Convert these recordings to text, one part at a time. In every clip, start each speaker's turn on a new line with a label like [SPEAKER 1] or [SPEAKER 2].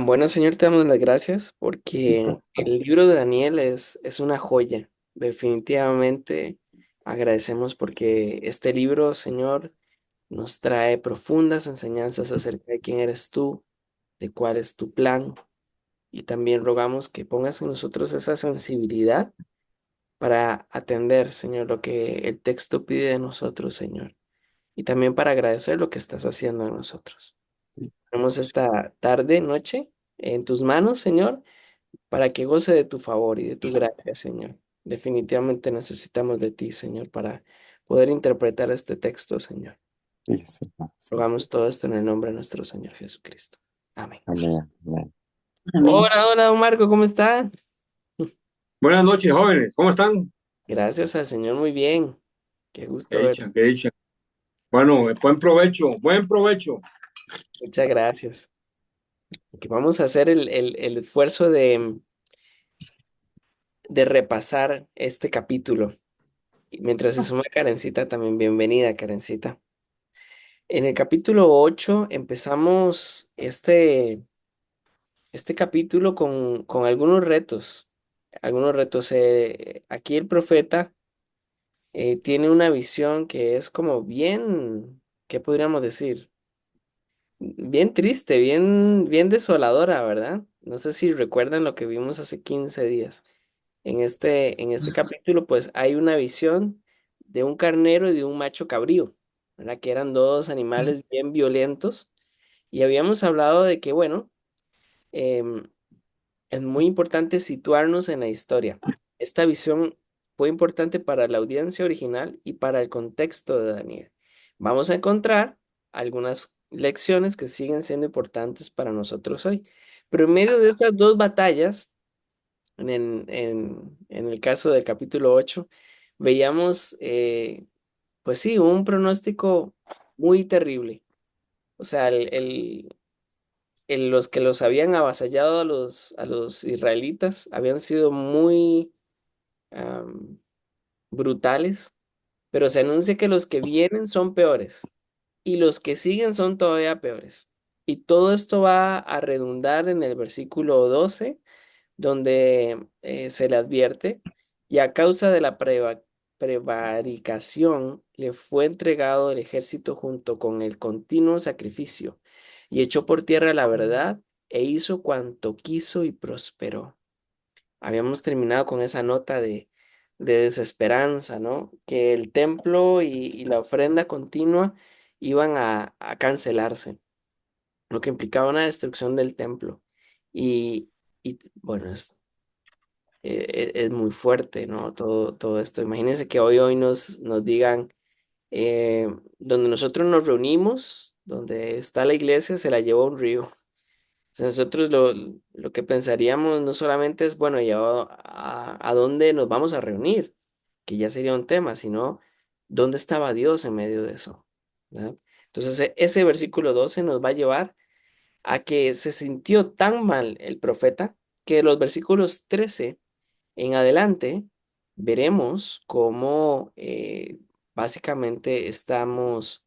[SPEAKER 1] Bueno, Señor, te damos las gracias porque el libro de Daniel es una joya. Definitivamente agradecemos porque este libro, Señor, nos trae profundas enseñanzas acerca de quién eres tú, de cuál es tu plan, y también rogamos que pongas en nosotros esa sensibilidad para atender, Señor, lo que el texto pide de nosotros, Señor, y también para agradecer lo que estás haciendo en nosotros. Tenemos esta tarde, noche, en tus manos, Señor, para que goce de tu favor y de tu gracia, Señor. Definitivamente necesitamos de ti, Señor, para poder interpretar este texto, Señor.
[SPEAKER 2] Sí, Señor, sí.
[SPEAKER 1] Rogamos todo esto en el nombre de nuestro Señor Jesucristo. Amén.
[SPEAKER 2] Amén, amén.
[SPEAKER 3] Amén.
[SPEAKER 1] Hola, hola, don Marco, ¿cómo está?
[SPEAKER 3] Buenas noches, jóvenes. ¿Cómo están?
[SPEAKER 1] Gracias al Señor, muy bien. Qué
[SPEAKER 3] Qué
[SPEAKER 1] gusto ver.
[SPEAKER 3] dicha, qué dicha. Bueno, buen provecho, buen provecho.
[SPEAKER 1] Muchas gracias. Que vamos a hacer el esfuerzo de repasar este capítulo. Y mientras se suma Karencita, también bienvenida, Karencita. En el capítulo 8 empezamos este capítulo con algunos retos. Algunos retos. Aquí el profeta tiene una visión que es como bien, ¿qué podríamos decir? Bien triste, bien desoladora, ¿verdad? No sé si recuerdan lo que vimos hace 15 días. En este capítulo, pues hay una visión de un carnero y de un macho cabrío, ¿verdad? Que eran dos animales bien violentos. Y habíamos hablado de que, bueno, em, es muy importante situarnos en la historia. Esta visión fue importante para la audiencia original y para el contexto de Daniel. Vamos a encontrar algunas lecciones que siguen siendo importantes para nosotros hoy. Pero en medio de estas dos batallas, en el caso del capítulo 8 veíamos, pues sí, un pronóstico muy terrible. O sea, los que los habían avasallado a los israelitas habían sido muy am, brutales, pero se anuncia que los que vienen son peores y los que siguen son todavía peores. Y todo esto va a redundar en el versículo 12 donde se le advierte, y a causa de la prevaricación le fue entregado el ejército junto con el continuo sacrificio, y echó por tierra la verdad, e hizo cuanto quiso y prosperó. Habíamos terminado con esa nota de desesperanza, ¿no? Que el templo y la ofrenda continua iban a cancelarse, lo que implicaba una destrucción del templo. Y, bueno, es muy fuerte, ¿no? Todo esto. Imagínense que hoy nos digan, donde nosotros nos reunimos, donde está la iglesia, se la llevó un río. O sea, nosotros lo que pensaríamos no solamente es, bueno, ¿y a dónde nos vamos a reunir? Que ya sería un tema, sino dónde estaba Dios en medio de eso, ¿verdad? Entonces, ese versículo 12 nos va a llevar a que se sintió tan mal el profeta que los versículos 13 en adelante veremos cómo básicamente estamos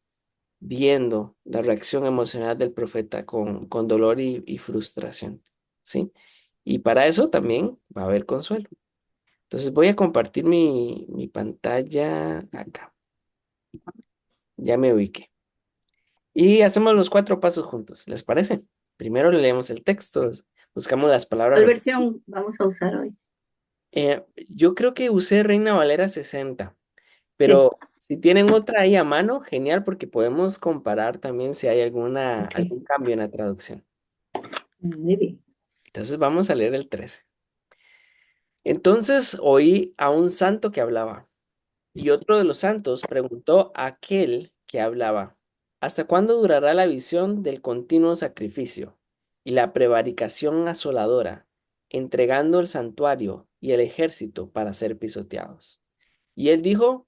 [SPEAKER 1] viendo la reacción emocional del profeta con dolor y frustración, ¿sí? Y para eso también va a haber consuelo. Entonces voy a compartir mi pantalla acá. Ya me ubiqué. Y hacemos los cuatro pasos juntos, ¿les parece? Primero leemos el texto, buscamos las palabras.
[SPEAKER 3] ¿Cuál versión vamos a usar hoy?
[SPEAKER 1] Yo creo que usé Reina Valera 60.
[SPEAKER 3] Sí,
[SPEAKER 1] Pero si tienen otra ahí a mano, genial, porque podemos comparar también si hay
[SPEAKER 3] ok.
[SPEAKER 1] algún cambio en la traducción.
[SPEAKER 3] Muy bien.
[SPEAKER 1] Entonces vamos a leer el 13. Entonces oí a un santo que hablaba, y otro de los santos preguntó a aquel que hablaba, ¿hasta cuándo durará la visión del continuo sacrificio y la prevaricación asoladora, entregando el santuario y el ejército para ser pisoteados? Y él dijo,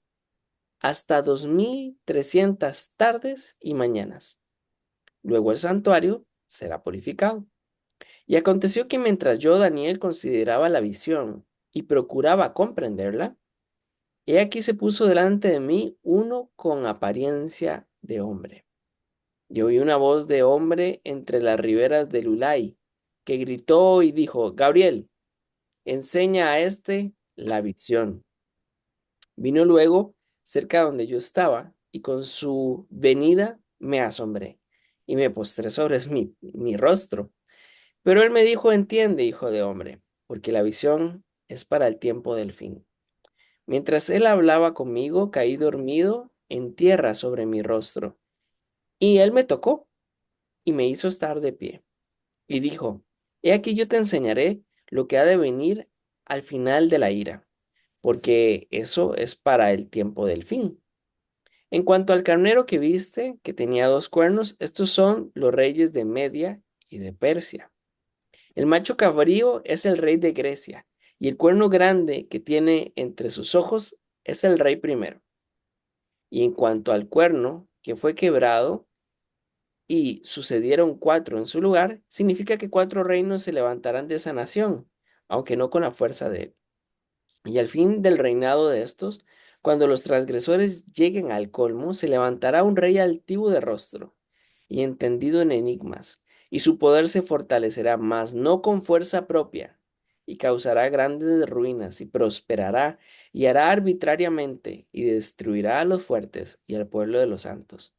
[SPEAKER 1] hasta 2300 tardes y mañanas. Luego el santuario será purificado. Y aconteció que mientras yo, Daniel, consideraba la visión y procuraba comprenderla, he aquí se puso delante de mí uno con apariencia de hombre. Yo oí una voz de hombre entre las riberas del Ulai, que gritó y dijo, Gabriel, enseña a este la visión. Vino luego cerca donde yo estaba y con su venida me asombré y me postré sobre mi rostro. Pero él me dijo, entiende, hijo de hombre, porque la visión es para el tiempo del fin. Mientras él hablaba conmigo, caí dormido en tierra sobre mi rostro. Y él me tocó y me hizo estar de pie. Y dijo, he aquí yo te enseñaré lo que ha de venir al final de la ira, porque eso es para el tiempo del fin. En cuanto al carnero que viste, que tenía dos cuernos, estos son los reyes de Media y de Persia. El macho cabrío es el rey de Grecia, y el cuerno grande que tiene entre sus ojos es el rey primero. Y en cuanto al cuerno que fue quebrado y sucedieron cuatro en su lugar, significa que cuatro reinos se levantarán de esa nación, aunque no con la fuerza de él. Y al fin del reinado de estos, cuando los transgresores lleguen al colmo, se levantará un rey altivo de rostro y entendido en enigmas, y su poder se fortalecerá, mas no con fuerza propia, y causará grandes ruinas, y prosperará, y hará arbitrariamente, y destruirá a los fuertes y al pueblo de los santos.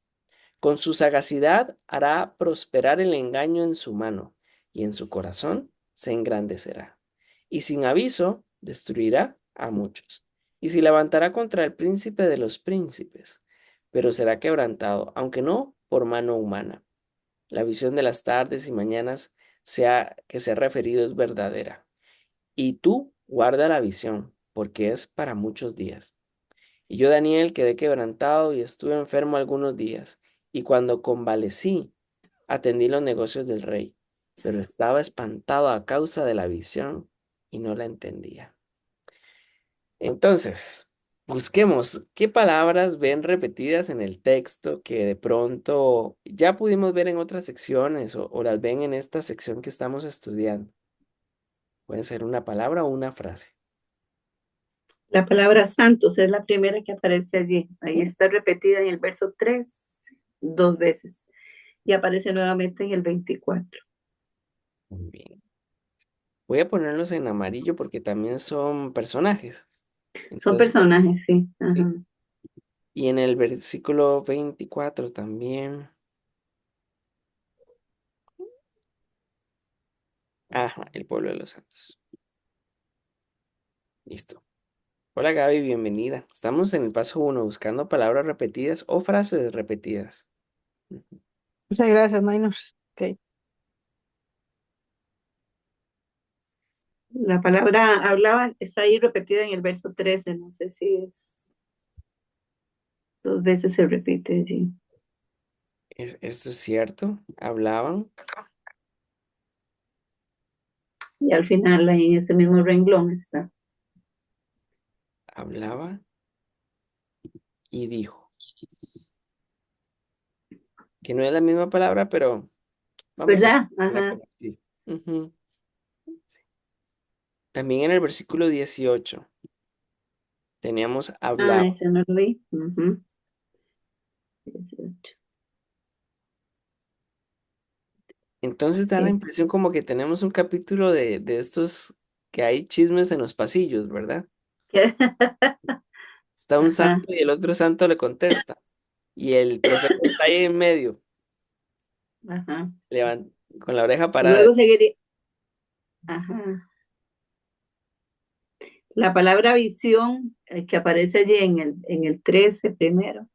[SPEAKER 1] Con su sagacidad hará prosperar el engaño en su mano, y en su corazón se engrandecerá. Y sin aviso destruirá a muchos. Y se levantará contra el príncipe de los príncipes, pero será quebrantado, aunque no por mano humana. La visión de las tardes y mañanas que se ha referido es verdadera. Y tú guarda la visión, porque es para muchos días. Y yo, Daniel, quedé quebrantado y estuve enfermo algunos días. Y cuando convalecí, atendí los negocios del rey, pero estaba espantado a causa de la visión y no la entendía. Entonces, busquemos qué palabras ven repetidas en el texto que de pronto ya pudimos ver en otras secciones o las ven en esta sección que estamos estudiando. Puede ser una palabra o una frase.
[SPEAKER 4] La palabra santos es la primera que aparece allí. Ahí está repetida en el verso 3 dos veces y aparece nuevamente en el 24.
[SPEAKER 1] Muy bien. Voy a ponerlos en amarillo porque también son personajes.
[SPEAKER 4] Son
[SPEAKER 1] Entonces,
[SPEAKER 4] personajes, sí.
[SPEAKER 1] sí.
[SPEAKER 4] Ajá.
[SPEAKER 1] Y en el versículo 24 también. Ajá, el pueblo de los santos. Listo. Hola Gaby, bienvenida. Estamos en el paso uno buscando palabras repetidas o frases repetidas. Ujú.
[SPEAKER 5] Muchas gracias, Maynor. Ok.
[SPEAKER 4] La palabra hablaba está ahí repetida en el verso 13. No sé si es dos veces se repite allí.
[SPEAKER 1] Esto es cierto. Hablaban,
[SPEAKER 4] Y al final, ahí en ese mismo renglón está.
[SPEAKER 1] hablaba y dijo. Que no es la misma palabra, pero vamos a
[SPEAKER 4] ¿Verdad?
[SPEAKER 1] escucharla
[SPEAKER 4] Ajá.
[SPEAKER 1] como así. Ujú. Sí. También en el versículo 18 teníamos
[SPEAKER 4] Ah,
[SPEAKER 1] hablaba.
[SPEAKER 4] ese no lo vi. Ujú. 18.
[SPEAKER 1] Entonces da la
[SPEAKER 4] Sí.
[SPEAKER 1] impresión como que tenemos un capítulo de estos que hay chismes en los pasillos, ¿verdad? Está un
[SPEAKER 4] Ajá.
[SPEAKER 1] santo y el otro santo le contesta. Y el profeta está ahí en medio,
[SPEAKER 4] Ajá.
[SPEAKER 1] con la oreja
[SPEAKER 4] Y
[SPEAKER 1] parada.
[SPEAKER 4] luego seguiría. Ajá. La palabra visión, que aparece allí en el 13 primero,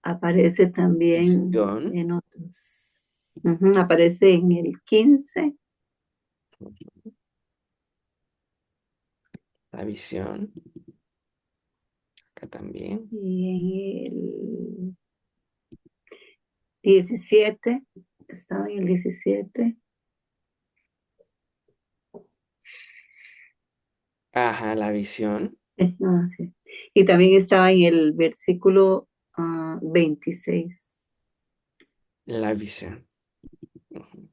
[SPEAKER 4] aparece también
[SPEAKER 1] Visión,
[SPEAKER 4] en otros. Ujú, aparece en el 15
[SPEAKER 1] la visión, acá también.
[SPEAKER 4] y en el 17. Estaba en el 17.
[SPEAKER 1] Ajá, la visión,
[SPEAKER 4] No, sí. Y también estaba en el versículo 26.
[SPEAKER 1] la visión. Ujú.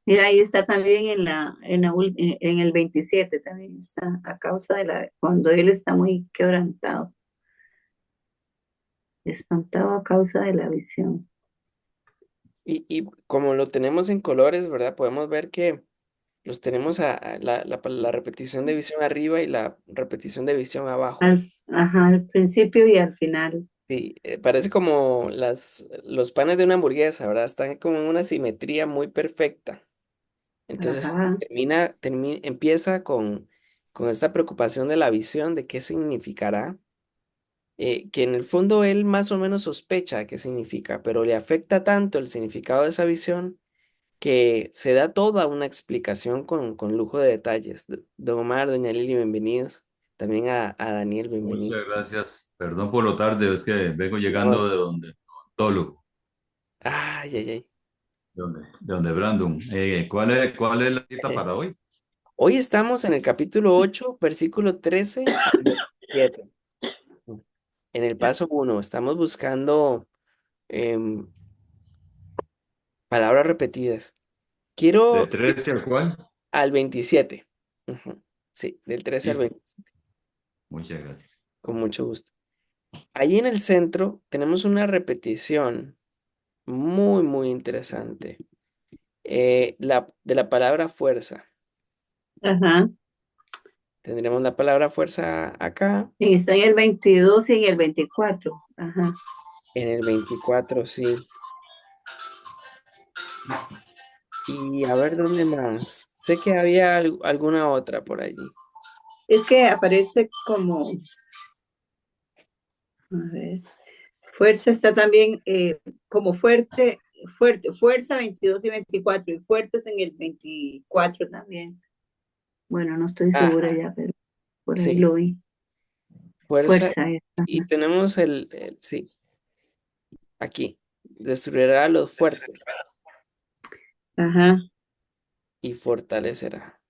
[SPEAKER 4] Mira, ahí está también en el 27 también está, a causa de cuando él está muy quebrantado, espantado a causa de la visión.
[SPEAKER 1] Y como lo tenemos en colores, ¿verdad? Podemos ver que los tenemos la repetición de visión arriba y la repetición de visión abajo.
[SPEAKER 4] Ajá, al principio y al final.
[SPEAKER 1] Sí, parece como los panes de una hamburguesa, ¿verdad? Están como en una simetría muy perfecta. Entonces,
[SPEAKER 4] Ajá,
[SPEAKER 1] empieza con esta preocupación de la visión, de qué significará, que en el fondo él más o menos sospecha qué significa, pero le afecta tanto el significado de esa visión que se da toda una explicación con lujo de detalles. Don Omar, doña Lili, bienvenidos. También a Daniel, bienvenido.
[SPEAKER 6] Muchas gracias. Perdón por lo tarde, es que vengo
[SPEAKER 1] No,
[SPEAKER 6] llegando de donde Tolo,
[SPEAKER 1] ay, ay, ay.
[SPEAKER 6] de donde Brandon. ¿Cuál es la cita para hoy?
[SPEAKER 1] Hoy estamos en el capítulo 8, versículo 13 al 27. En el paso uno estamos buscando em, palabras repetidas.
[SPEAKER 6] ¿De
[SPEAKER 1] Quiero
[SPEAKER 6] 13 al cuál?
[SPEAKER 1] al 27. Ujú. Sí, del 13 al
[SPEAKER 6] Sí,
[SPEAKER 1] 27,
[SPEAKER 6] muchas gracias.
[SPEAKER 1] con mucho gusto. Allí en el centro tenemos una repetición muy, muy interesante, de la palabra fuerza.
[SPEAKER 4] ajá.
[SPEAKER 1] Tendremos la palabra fuerza acá,
[SPEAKER 4] Y está en el 22 y en el 24. Ajá.
[SPEAKER 1] en el 24, sí. Y a ver dónde más. Sé que había alguna otra por allí.
[SPEAKER 4] Es que aparece como, a ver, fuerza está también como fuerte, fuerte, fuerza 22 y 24 y fuertes en el 24 también. Bueno, no estoy segura
[SPEAKER 1] Ajá,
[SPEAKER 4] ya, pero por ahí
[SPEAKER 1] sí.
[SPEAKER 4] lo vi.
[SPEAKER 1] Fuerza.
[SPEAKER 4] Fuerza es.
[SPEAKER 1] Y tenemos sí, aquí. Destruirá a los fuertes
[SPEAKER 4] Ajá.
[SPEAKER 1] y fortalecerá.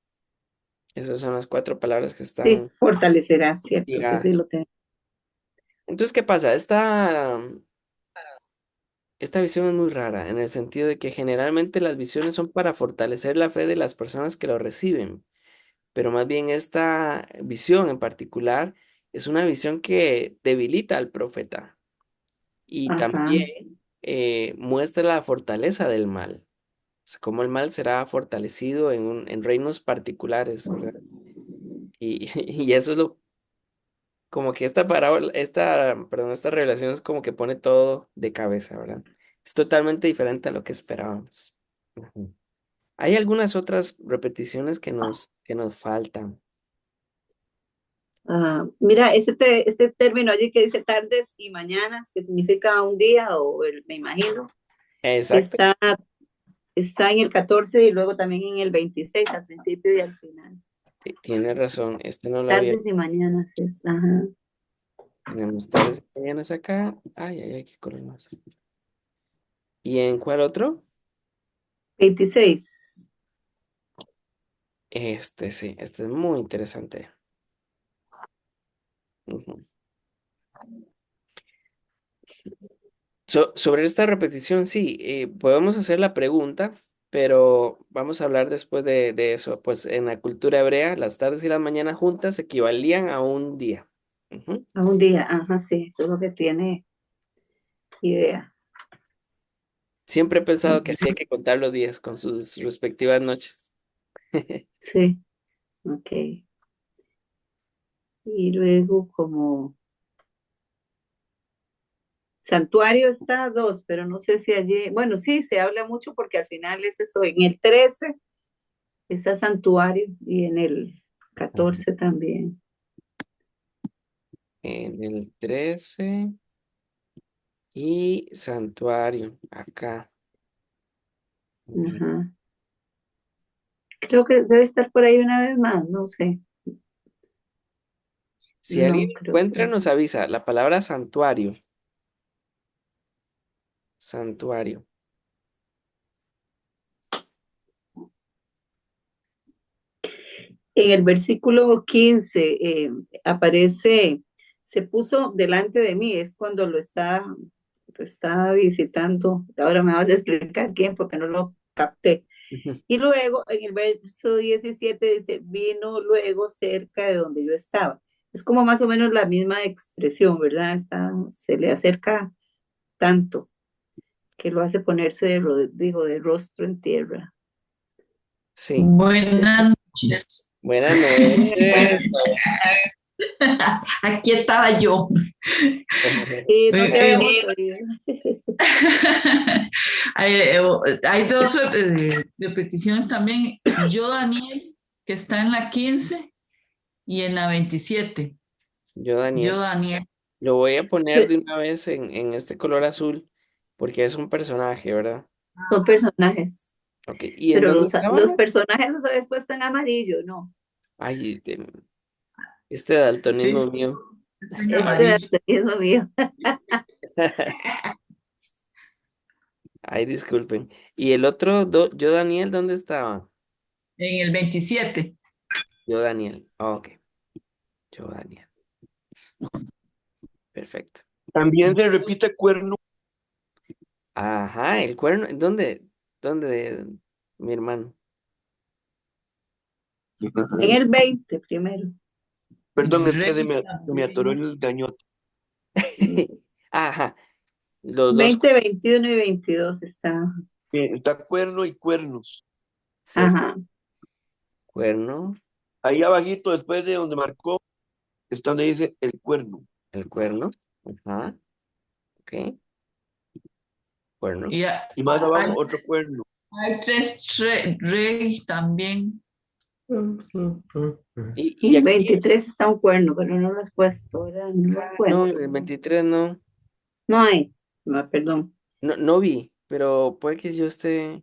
[SPEAKER 1] Esas son las cuatro palabras que
[SPEAKER 4] Sí,
[SPEAKER 1] están
[SPEAKER 4] fortalecerá, cierto, sí, sí
[SPEAKER 1] ligadas.
[SPEAKER 4] lo tengo.
[SPEAKER 1] Entonces, ¿qué pasa? Esta visión es muy rara en el sentido de que generalmente las visiones son para fortalecer la fe de las personas que lo reciben, pero más bien esta visión en particular es una visión que debilita al profeta y
[SPEAKER 4] Ajá,
[SPEAKER 1] también muestra la fortaleza del mal, o sea, cómo el mal será fortalecido en reinos particulares, ¿verdad? Y eso es como que esta parábola, perdón, esta revelación es como que pone todo de cabeza, ¿verdad? Es totalmente diferente a lo que esperábamos. Ujú. Hay algunas otras repeticiones que nos faltan.
[SPEAKER 4] mira, este término allí que dice tardes y mañanas, que significa un día me imagino,
[SPEAKER 1] Exacto,
[SPEAKER 4] está, está en el 14 y luego también en el 26 al principio y al final.
[SPEAKER 1] tiene razón, este no lo había.
[SPEAKER 4] Tardes y mañanas es, ajá.
[SPEAKER 1] Tenemos tardes y mañanas acá. Ay, ay, ay, qué color más. ¿Y en cuál otro?
[SPEAKER 4] 26.
[SPEAKER 1] Este sí, este es muy interesante. Ujú. Sobre esta repetición, sí, podemos hacer la pregunta, pero vamos a hablar después de eso. Pues en la cultura hebrea, las tardes y las mañanas juntas equivalían a un día. Ujú.
[SPEAKER 4] A un día, ajá, sí, eso es lo que tiene idea.
[SPEAKER 1] Siempre he pensado que así hay que contar los días con sus respectivas noches.
[SPEAKER 4] Sí, ok. Y luego como santuario está dos, pero no sé si allí, bueno, sí, se habla mucho porque al final es eso, en el 13 está santuario y en el
[SPEAKER 1] Ujú.
[SPEAKER 4] 14 también.
[SPEAKER 1] En el 13 y santuario, acá. Ujú.
[SPEAKER 4] Ajá. Creo que debe estar por ahí una vez más, no sé.
[SPEAKER 1] Si alguien
[SPEAKER 4] No, creo que
[SPEAKER 1] encuentra,
[SPEAKER 4] no.
[SPEAKER 1] nos avisa la palabra santuario. Santuario.
[SPEAKER 4] En el versículo 15 aparece, se puso delante de mí, es cuando lo está visitando. Ahora me vas a explicar quién, porque no lo capté. Y luego en el verso 17 dice, vino luego cerca de donde yo estaba. Es como más o menos la misma expresión, ¿verdad? Se le acerca tanto. que lo hace ponerse de rostro en tierra.
[SPEAKER 1] Sí.
[SPEAKER 7] Buenas noches.
[SPEAKER 1] Buenas noches.
[SPEAKER 7] Aquí estaba yo.
[SPEAKER 4] Y no te
[SPEAKER 7] Eh,
[SPEAKER 4] habíamos oído.
[SPEAKER 7] Hay dos repeticiones también. Yo, Daniel, que está en la 15 y en la 27.
[SPEAKER 1] Yo, Daniel,
[SPEAKER 7] Yo, Daniel.
[SPEAKER 1] lo voy a poner de una vez en este color azul porque es un personaje, ¿verdad?
[SPEAKER 4] Son personajes,
[SPEAKER 1] Ok, ¿y en
[SPEAKER 4] pero
[SPEAKER 1] dónde estaba?
[SPEAKER 4] los personajes los habéis puesto en amarillo, ¿no?
[SPEAKER 1] Ay, este
[SPEAKER 7] Sí,
[SPEAKER 1] daltonismo mío.
[SPEAKER 7] está en
[SPEAKER 4] Este
[SPEAKER 7] amarillo.
[SPEAKER 4] daltonismo mío.
[SPEAKER 1] Ay, disculpen. ¿Y el otro, yo, Daniel, dónde estaba?
[SPEAKER 7] En el 27.
[SPEAKER 1] Yo, Daniel. Ok, yo, Daniel. Perfecto.
[SPEAKER 8] También se repite cuerno.
[SPEAKER 1] Ajá, el cuerno. ¿Dónde, mi hermano?
[SPEAKER 4] En el 20 primero.
[SPEAKER 8] Perdón, es que
[SPEAKER 7] Rey
[SPEAKER 8] se me atoró
[SPEAKER 7] también.
[SPEAKER 8] el gañote.
[SPEAKER 1] Ajá, los dos,
[SPEAKER 4] 20, 21 y 22 está.
[SPEAKER 8] Está cuerno y cuernos.
[SPEAKER 1] ¿cierto?
[SPEAKER 4] Ajá.
[SPEAKER 1] Cuerno,
[SPEAKER 8] Ahí abajito, después de donde marcó, está donde dice el cuerno.
[SPEAKER 1] el cuerno. Ajá, ok, cuerno.
[SPEAKER 7] Y
[SPEAKER 8] Y más abajo,
[SPEAKER 7] hay,
[SPEAKER 8] otro cuerno.
[SPEAKER 7] hay tres rey también.
[SPEAKER 1] Y
[SPEAKER 4] En
[SPEAKER 1] aquí,
[SPEAKER 4] 23 está un cuerno, pero no lo has puesto, ¿verdad? No lo
[SPEAKER 1] no,
[SPEAKER 4] encuentro.
[SPEAKER 1] en el 23 no,
[SPEAKER 4] No hay. No, perdón.
[SPEAKER 1] no vi, pero puede que yo esté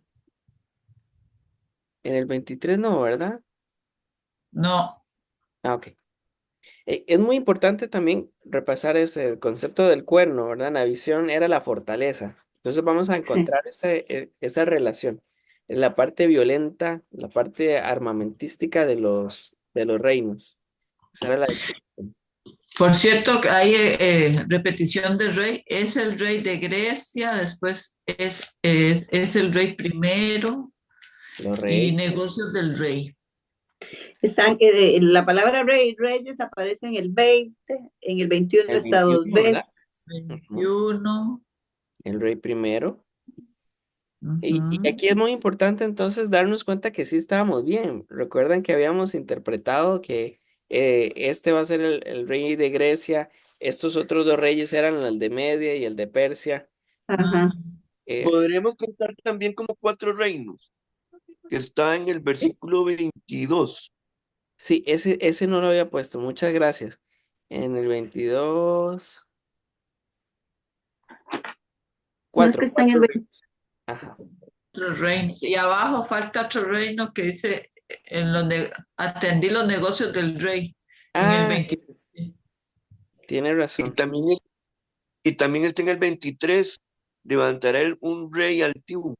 [SPEAKER 1] en el 23 no, ¿verdad?
[SPEAKER 7] No.
[SPEAKER 1] Ah, ok. Es muy importante también repasar ese concepto del cuerno, ¿verdad? La visión era la fortaleza. Entonces vamos a
[SPEAKER 4] Sí.
[SPEAKER 1] encontrar esa relación en la parte violenta, la parte armamentística de los reinos. Esa era la descripción.
[SPEAKER 7] Por cierto, hay repetición de rey. Es el rey de Grecia, después es el rey primero
[SPEAKER 1] Los
[SPEAKER 7] y
[SPEAKER 1] reyes.
[SPEAKER 7] negocios del rey.
[SPEAKER 4] Están, la palabra rey, reyes aparece en el 20, en el 21
[SPEAKER 1] El
[SPEAKER 4] está dos
[SPEAKER 1] 21, ¿verdad?
[SPEAKER 4] veces.
[SPEAKER 1] Ujú.
[SPEAKER 7] 21.
[SPEAKER 1] El rey primero. Y
[SPEAKER 7] Ujú.
[SPEAKER 1] aquí es muy importante entonces darnos cuenta que sí estábamos bien. Recuerdan que habíamos interpretado que este va a ser el rey de Grecia, estos otros dos reyes eran el de Media y el de Persia.
[SPEAKER 7] Ah,
[SPEAKER 4] Ajá.
[SPEAKER 1] Eh,
[SPEAKER 8] Podremos contar también como cuatro reinos, que está en el
[SPEAKER 1] sí,
[SPEAKER 8] versículo 22.
[SPEAKER 1] sí, ese no lo había puesto, muchas gracias. En el 22
[SPEAKER 4] No es que está en el
[SPEAKER 1] cuatro
[SPEAKER 4] 20.
[SPEAKER 1] reinos. Ajá,
[SPEAKER 7] otros reinos. Y abajo falta otro reino que dice, atendí los negocios del rey en el
[SPEAKER 1] ah,
[SPEAKER 7] 20.
[SPEAKER 1] tiene
[SPEAKER 8] Y
[SPEAKER 1] razón.
[SPEAKER 8] también, y también está en el 23. Levantará un rey altivo.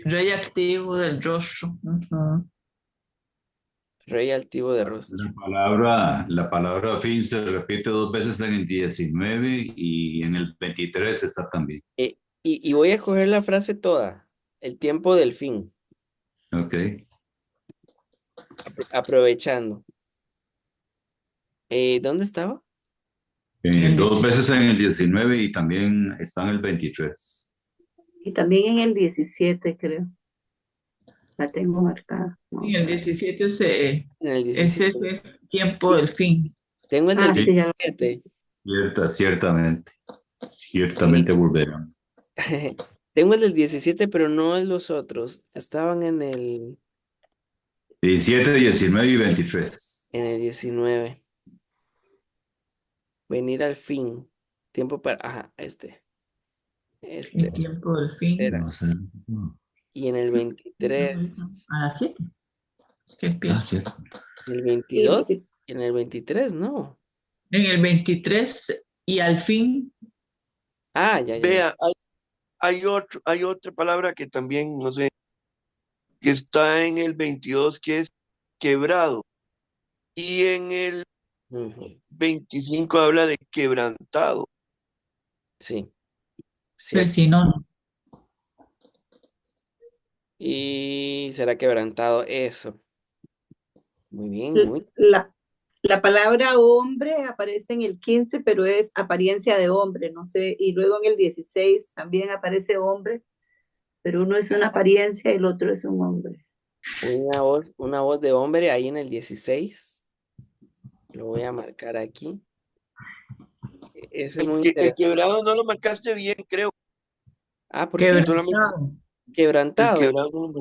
[SPEAKER 7] Rey activo del rostro. Ujú.
[SPEAKER 1] Rey altivo de rostro.
[SPEAKER 6] La palabra fin se repite dos veces en el 19 y en el 23 está también.
[SPEAKER 1] Y voy a coger la frase toda, el tiempo del fin,
[SPEAKER 6] Ok.
[SPEAKER 1] aprovechando. ¿Dónde estaba?
[SPEAKER 6] Dos veces en el 19 y también está en el 23.
[SPEAKER 4] Y también en el 17 creo. La tengo marcada.
[SPEAKER 7] En
[SPEAKER 4] Vamos
[SPEAKER 7] el
[SPEAKER 4] a ver.
[SPEAKER 7] 17
[SPEAKER 1] En el
[SPEAKER 7] es
[SPEAKER 1] 17.
[SPEAKER 7] ese tiempo
[SPEAKER 1] Sí,
[SPEAKER 7] del fin.
[SPEAKER 1] tengo el del
[SPEAKER 4] Ah,
[SPEAKER 6] Sí,
[SPEAKER 4] sí, ya lo.
[SPEAKER 1] 17.
[SPEAKER 6] ciertamente.
[SPEAKER 1] Eh,
[SPEAKER 6] Ciertamente volverán.
[SPEAKER 1] tengo el del 17, pero no en los otros. Estaban en el,
[SPEAKER 6] 17, 19 y 23.
[SPEAKER 1] en el 19. Venir al fin. Tiempo para. Ajá,
[SPEAKER 7] El
[SPEAKER 1] Este
[SPEAKER 7] tiempo del fin.
[SPEAKER 1] era.
[SPEAKER 6] No sé.
[SPEAKER 1] Y en el 23.
[SPEAKER 7] A las 7 que
[SPEAKER 6] Ah,
[SPEAKER 7] empieza.
[SPEAKER 6] cierto.
[SPEAKER 1] En el
[SPEAKER 4] Sí,
[SPEAKER 1] 22. Y en el 23, no.
[SPEAKER 7] En el 23 y al fin.
[SPEAKER 1] Ah, ya, ya, ya.
[SPEAKER 8] Vea, hay otra palabra que también, no sé, que está en el 22, que es quebrado. Y en el
[SPEAKER 1] Ujú.
[SPEAKER 8] 25 habla de quebrantado.
[SPEAKER 1] Sí,
[SPEAKER 7] Pues
[SPEAKER 1] cierto.
[SPEAKER 7] si no, no.
[SPEAKER 1] Y será quebrantado eso. Muy bien,
[SPEAKER 4] L-
[SPEAKER 1] muy
[SPEAKER 4] La, La palabra hombre aparece en el 15, pero es apariencia de hombre, no sé, y luego en el 16 también aparece hombre, pero uno es una apariencia y el otro es un hombre.
[SPEAKER 1] Una voz de hombre ahí en el 16. Lo voy a marcar aquí. Ese es muy
[SPEAKER 8] El
[SPEAKER 1] interesante.
[SPEAKER 8] quebrado no lo marcaste bien, creo.
[SPEAKER 1] Ah, ¿por qué?
[SPEAKER 8] Solamente
[SPEAKER 7] Quebrantado.
[SPEAKER 8] el
[SPEAKER 1] Quebrantado.
[SPEAKER 8] quebrado no lo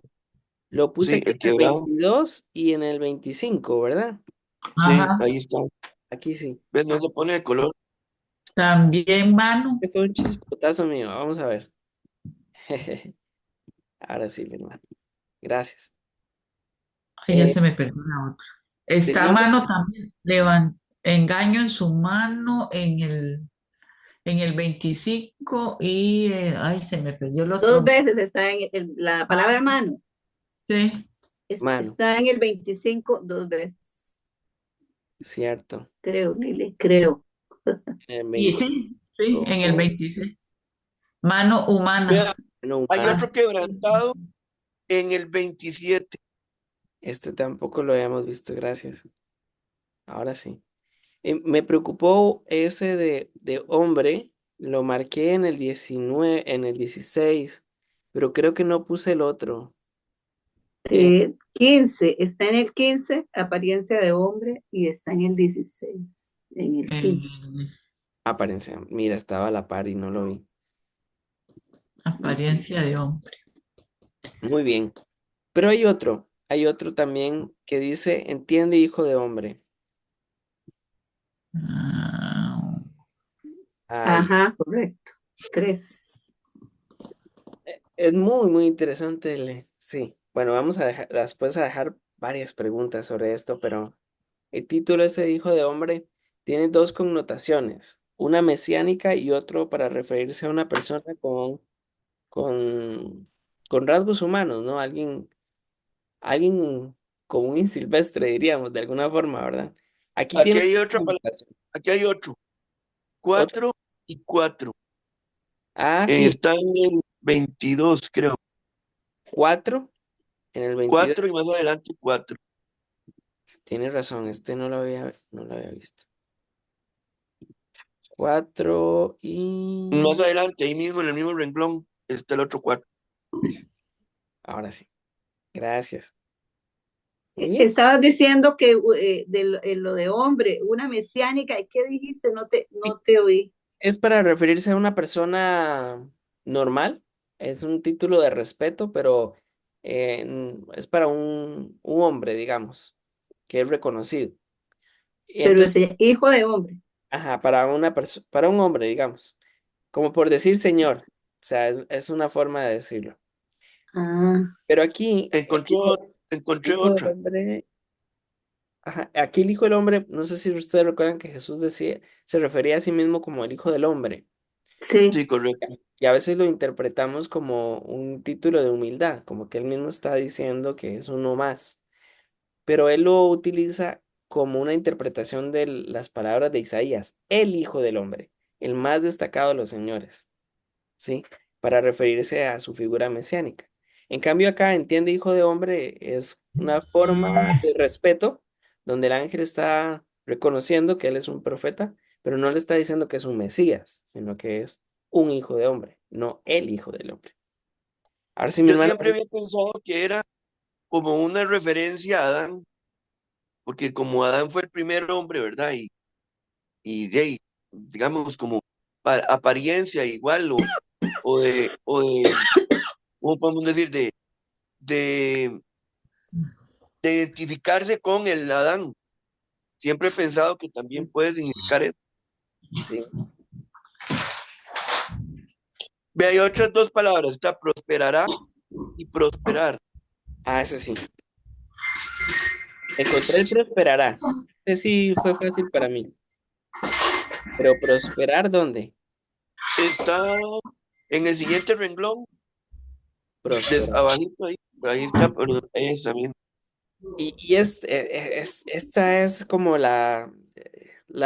[SPEAKER 1] Lo puse
[SPEAKER 8] Sí,
[SPEAKER 1] aquí
[SPEAKER 8] el
[SPEAKER 1] en el
[SPEAKER 8] quebrado.
[SPEAKER 1] 22 y en el 25, ¿verdad?
[SPEAKER 8] Sí,
[SPEAKER 7] Ajá.
[SPEAKER 8] ahí está.
[SPEAKER 1] Aquí sí.
[SPEAKER 8] ¿Ves? No se pone de color.
[SPEAKER 7] También mano.
[SPEAKER 1] Este fue un chispotazo mío. Vamos a ver. Ahora sí, mi hermano. Gracias.
[SPEAKER 7] Ay, ya
[SPEAKER 1] Eh,
[SPEAKER 7] se me perdió la otra. Está
[SPEAKER 1] teníamos,
[SPEAKER 7] mano también. Engaño en su mano en el 25 y ay, se me perdió el
[SPEAKER 4] Dos
[SPEAKER 7] otro.
[SPEAKER 4] veces está la
[SPEAKER 7] Ah,
[SPEAKER 4] palabra mano,
[SPEAKER 7] sí.
[SPEAKER 1] mano,
[SPEAKER 4] está en el 25 dos veces,
[SPEAKER 1] cierto.
[SPEAKER 4] creo, Lili, creo.
[SPEAKER 1] En el
[SPEAKER 7] Y
[SPEAKER 1] 20,
[SPEAKER 7] sí, sí, en el 26. Mano humana.
[SPEAKER 8] Vea,
[SPEAKER 1] no,
[SPEAKER 8] hay
[SPEAKER 1] humano.
[SPEAKER 8] otro quebrantado en el 27.
[SPEAKER 1] Este tampoco lo habíamos visto, gracias. Ahora sí. Me preocupó ese de hombre, lo marqué en el 19, en el 16, pero creo que no puse el otro.
[SPEAKER 4] 15, está en el 15, apariencia de hombre, y está en el 16, en el 15.
[SPEAKER 7] eh,
[SPEAKER 1] Apariencia. Mira, estaba a la par y no lo vi.
[SPEAKER 7] apariencia de hombre.
[SPEAKER 1] Muy bien. Pero hay otro también que dice, entiende, hijo de hombre.
[SPEAKER 7] Ah,
[SPEAKER 1] Ay,
[SPEAKER 4] Ajá, correcto. 3.
[SPEAKER 1] es muy, muy interesante. Sí. Bueno, vamos a dejar, después a dejar varias preguntas sobre esto, pero el título ese de hijo de hombre tiene dos connotaciones, una mesiánica y otro para referirse a una persona con, con rasgos humanos, ¿no? Alguien común y silvestre, diríamos, de alguna forma, ¿verdad? Aquí
[SPEAKER 8] Aquí
[SPEAKER 1] tiene
[SPEAKER 8] hay
[SPEAKER 1] una
[SPEAKER 8] otra palabra.
[SPEAKER 1] connotación.
[SPEAKER 8] Aquí hay otro.
[SPEAKER 1] Otro.
[SPEAKER 8] 4 y 4.
[SPEAKER 1] Ah, sí,
[SPEAKER 8] Está en el 22, creo.
[SPEAKER 1] 4 en el 22.
[SPEAKER 8] 4 y más adelante 4.
[SPEAKER 1] Tiene razón, este no lo había visto. 4
[SPEAKER 8] Más
[SPEAKER 1] y...
[SPEAKER 8] adelante, ahí mismo en el mismo renglón, está el otro 4.
[SPEAKER 1] Ahora sí, gracias. Muy bien.
[SPEAKER 4] Estabas diciendo que lo de hombre, una mesiánica, ¿qué dijiste? No te oí.
[SPEAKER 1] Es para referirse a una persona normal, es un título de respeto, pero es para un hombre, digamos, que es reconocido. Y
[SPEAKER 4] Pero
[SPEAKER 1] entonces,
[SPEAKER 4] ese hijo de hombre.
[SPEAKER 1] ajá, para una persona, para un hombre, digamos, como por decir señor, o sea, es una forma de decirlo.
[SPEAKER 4] Ah,
[SPEAKER 1] Pero aquí,
[SPEAKER 8] Encontré, encontré
[SPEAKER 1] hijo del
[SPEAKER 8] otra.
[SPEAKER 1] hombre, ajá, aquí el hijo del hombre, no sé si ustedes recuerdan que Jesús decía, se refería a sí mismo como el hijo del hombre.
[SPEAKER 4] sí,
[SPEAKER 8] Sí, correcto.
[SPEAKER 1] Y a veces lo interpretamos como un título de humildad, como que él mismo está diciendo que es uno más, pero él lo utiliza como una interpretación de las palabras de Isaías, el Hijo del Hombre, el más destacado de los señores, ¿sí? Para referirse a su figura mesiánica. En cambio acá, entiende Hijo de Hombre, es una forma de respeto donde el ángel está reconociendo que él es un profeta, pero no le está diciendo que es un Mesías, sino que es un hijo de hombre, no el hijo del hombre. Ahora sí, mi
[SPEAKER 8] Yo
[SPEAKER 1] hermano,
[SPEAKER 8] siempre había pensado que era como una referencia a Adán, porque como Adán fue el primer hombre, ¿verdad? Y de ahí, digamos, como apariencia igual, ¿cómo podemos decir? De, de identificarse con el Adán. Siempre he pensado que también puede significar eso.
[SPEAKER 1] sí,
[SPEAKER 8] Ve, hay otras dos palabras, está prosperará y prosperar.
[SPEAKER 1] ese sí. Encontré el prosperará. Ese sí fue fácil para mí. Pero prosperar, ¿dónde?
[SPEAKER 8] Está en el siguiente renglón,
[SPEAKER 1] Prosperar.
[SPEAKER 8] abajito ahí está, pero es también.
[SPEAKER 1] Esta es como la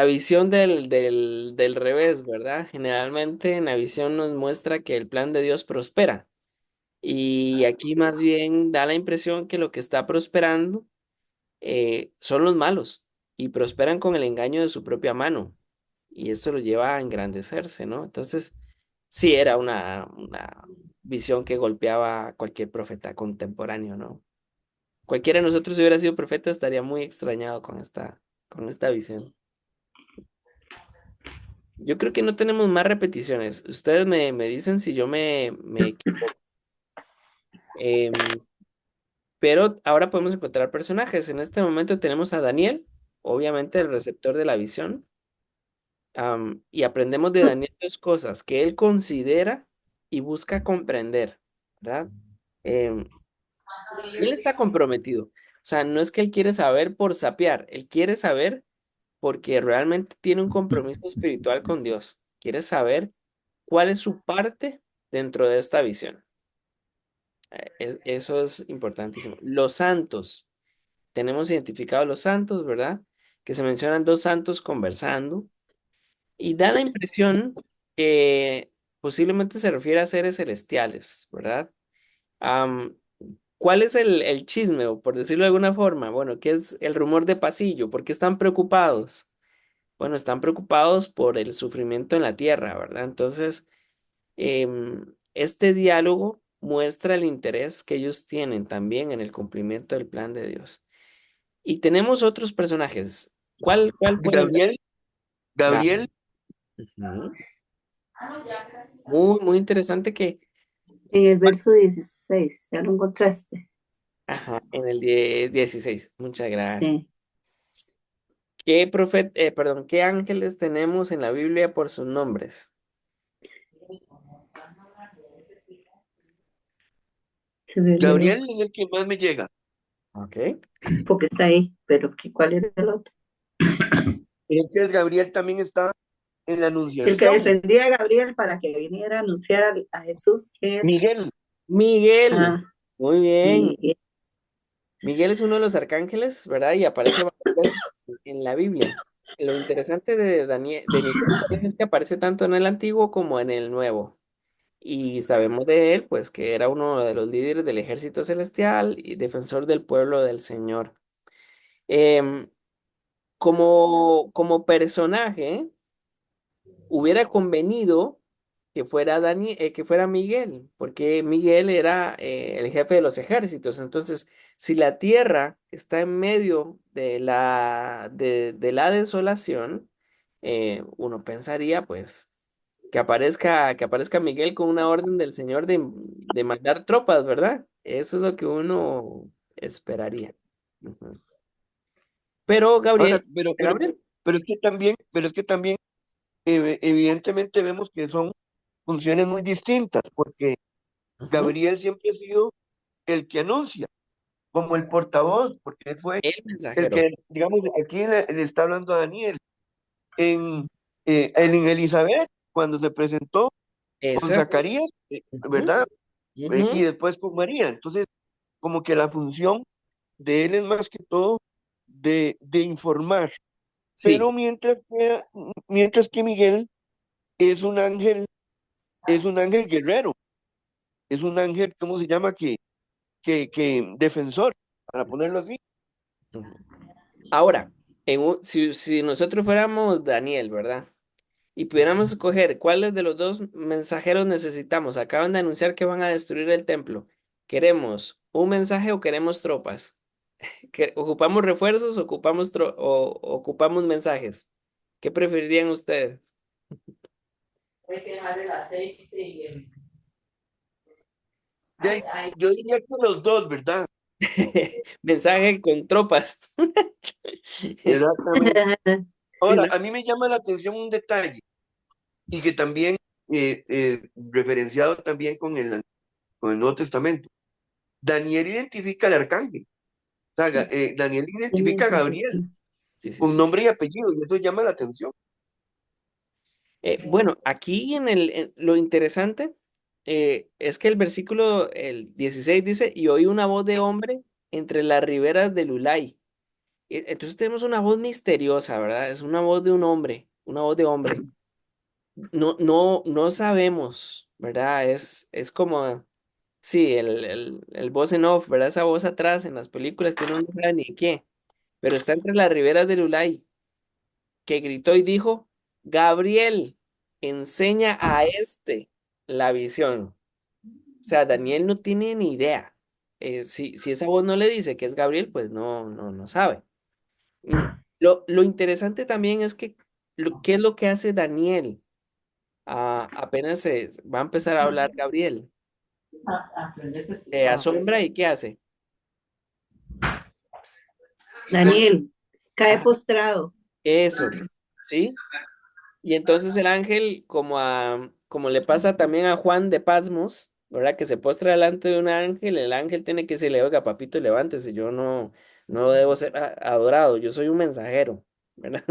[SPEAKER 1] visión del revés, ¿verdad? Generalmente en la visión nos muestra que el plan de Dios prospera. Y aquí más bien da la impresión que lo que está prosperando son los malos. y prosperan con el engaño de su propia mano. Y esto lo lleva a engrandecerse, ¿no? Entonces, sí, era una visión que golpeaba a cualquier profeta contemporáneo, ¿no? Cualquiera de nosotros si hubiera sido profeta estaría muy extrañado con esta visión. Yo creo que no tenemos más repeticiones. Ustedes me dicen si yo me equivoco. Em, pero ahora podemos encontrar personajes. En este momento tenemos a Daniel, obviamente el receptor de la visión. Y aprendemos de Daniel dos cosas, que él considera y busca comprender, ¿verdad? Em, él está comprometido. O sea, no es que él quiere saber por sapear, él quiere saber porque realmente tiene un compromiso espiritual con Dios. Quiere saber cuál es su parte dentro de esta visión. Eso es importantísimo. Los santos, tenemos identificados los santos, ¿verdad? Que se mencionan dos santos conversando y da la impresión que posiblemente se refiere a seres celestiales, ¿verdad? Am, ¿Cuál es el chisme, o por decirlo de alguna forma? Bueno, ¿qué es el rumor de pasillo? ¿Por qué están preocupados? Bueno, están preocupados por el sufrimiento en la tierra, ¿verdad? Entonces, este diálogo muestra el interés que ellos tienen también en el cumplimiento del plan de Dios. Y tenemos otros personajes. ¿Cuál pueden dar?
[SPEAKER 8] Gabriel, Gabriel,
[SPEAKER 1] Ujú. Muy, muy interesante que,
[SPEAKER 4] En el verso 16, ¿ya lo encontraste?
[SPEAKER 1] ajá, en el 16. Muchas gracias.
[SPEAKER 4] Sí.
[SPEAKER 1] ¿Qué ángeles tenemos en la Biblia por sus nombres?
[SPEAKER 4] Se ve
[SPEAKER 8] Gabriel es el que más me llega.
[SPEAKER 1] Ok.
[SPEAKER 4] porque está ahí, pero ¿cuál era el otro?
[SPEAKER 8] Entonces Gabriel también está en la
[SPEAKER 4] El que
[SPEAKER 8] Anunciación.
[SPEAKER 4] defendía a Gabriel para que viniera a anunciar a Jesús. ¿Quién era?
[SPEAKER 8] Miguel,
[SPEAKER 1] Miguel.
[SPEAKER 4] Ah,
[SPEAKER 1] Muy bien.
[SPEAKER 4] Miguel.
[SPEAKER 1] Miguel es uno de los arcángeles, ¿verdad? Y aparece varias veces en la Biblia. Lo interesante de Miguel es que aparece tanto en el Antiguo como en el Nuevo. Y sabemos de él, pues, que era uno de los líderes del ejército celestial y defensor del pueblo del Señor. Em, como personaje, hubiera convenido que fuera Miguel, porque Miguel era el jefe de los ejércitos. Entonces, si la tierra está en medio de la desolación, uno pensaría, pues, que aparezca Miguel con una orden del Señor de mandar tropas, ¿verdad? Eso es lo que uno esperaría. Ujú. Pero
[SPEAKER 8] ahora,
[SPEAKER 1] Gabriel,
[SPEAKER 8] pero, pero,
[SPEAKER 1] Gabriel.
[SPEAKER 8] pero es que también evidentemente vemos que son funciones muy distintas, porque
[SPEAKER 1] Ujú.
[SPEAKER 8] Gabriel siempre ha sido el que anuncia, como el portavoz, porque él fue
[SPEAKER 1] El
[SPEAKER 8] el
[SPEAKER 1] mensajero.
[SPEAKER 8] que, digamos, aquí le está hablando a Daniel. En, en Elizabeth, cuando se presentó con
[SPEAKER 1] Exacto.
[SPEAKER 8] Zacarías,
[SPEAKER 1] Ujú,
[SPEAKER 8] ¿verdad? Y
[SPEAKER 1] ujú.
[SPEAKER 8] después con María. Entonces, como que la función de él es más que todo de informar.
[SPEAKER 1] Sí,
[SPEAKER 8] Pero mientras que Miguel es un ángel, es un ángel guerrero, es un ángel, ¿cómo se llama? Que defensor, para ponerlo así.
[SPEAKER 1] ujú. Ahora, si nosotros fuéramos Daniel, ¿verdad? Y pudiéramos escoger cuáles de los dos mensajeros necesitamos. Acaban de anunciar que van a destruir el templo. ¿Queremos un mensaje o queremos tropas? ¿Ocupamos refuerzos o ocupamos mensajes? ¿Qué preferirían ustedes?
[SPEAKER 8] De ahí, yo diría que los dos, ¿verdad?
[SPEAKER 1] Mensaje con tropas.
[SPEAKER 8] Exactamente.
[SPEAKER 1] Sí,
[SPEAKER 8] Ahora,
[SPEAKER 1] ¿no?
[SPEAKER 8] a mí me llama la atención un detalle y que también referenciado también con el Nuevo Testamento. Daniel identifica al arcángel, o sea,
[SPEAKER 1] Sí,
[SPEAKER 8] Daniel
[SPEAKER 4] Tenía
[SPEAKER 8] identifica a
[SPEAKER 4] que ser.
[SPEAKER 8] Gabriel
[SPEAKER 1] sí, sí,
[SPEAKER 8] con
[SPEAKER 1] sí.
[SPEAKER 8] nombre y apellido y eso llama la atención.
[SPEAKER 1] Bueno, aquí lo interesante es que el versículo el 16 dice, y oí una voz de hombre entre las riberas del Ulai. Entonces tenemos una voz misteriosa, ¿verdad? Es una voz de un hombre, una voz de hombre. No sabemos, ¿verdad? Es como, sí, el voz en off, ¿verdad? Esa voz atrás en las películas que uno no sabe ni qué. pero está entre las riberas del Ulai, que gritó y dijo, Gabriel, enseña a este la visión. O sea, Daniel no tiene ni idea. Si esa voz no le dice que es Gabriel, pues no sabe. Mm, lo interesante también es que, ¿qué es lo que hace Daniel? Apenas va a empezar a hablar Gabriel. Se asombra y ¿qué hace?
[SPEAKER 4] Daniel, cae
[SPEAKER 1] Ajá,
[SPEAKER 4] postrado.
[SPEAKER 1] eso, ¿sí? Y entonces el ángel, como le pasa también a Juan de Pasmos, ¿verdad? Que se postra delante de un ángel, el ángel tiene que decirle, oiga, papito, levántese, yo no debo ser adorado, yo soy un mensajero, ¿verdad?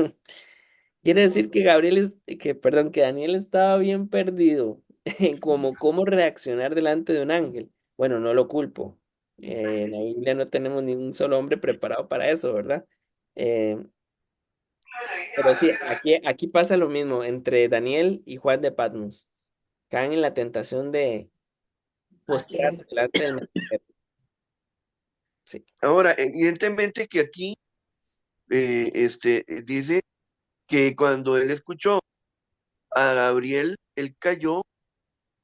[SPEAKER 1] Quiere decir que perdón, que Daniel estaba bien perdido en cómo reaccionar delante de un ángel. Bueno, no lo culpo. En la Biblia no tenemos ni un solo hombre preparado para eso, ¿verdad? Eh, pero sí, aquí pasa lo mismo entre Daniel y Juan de Patmos. Caen en la tentación de postrarse delante del mensajero. Sí,
[SPEAKER 8] Ahora, evidentemente que aquí dice que cuando él escuchó a Gabriel, él cayó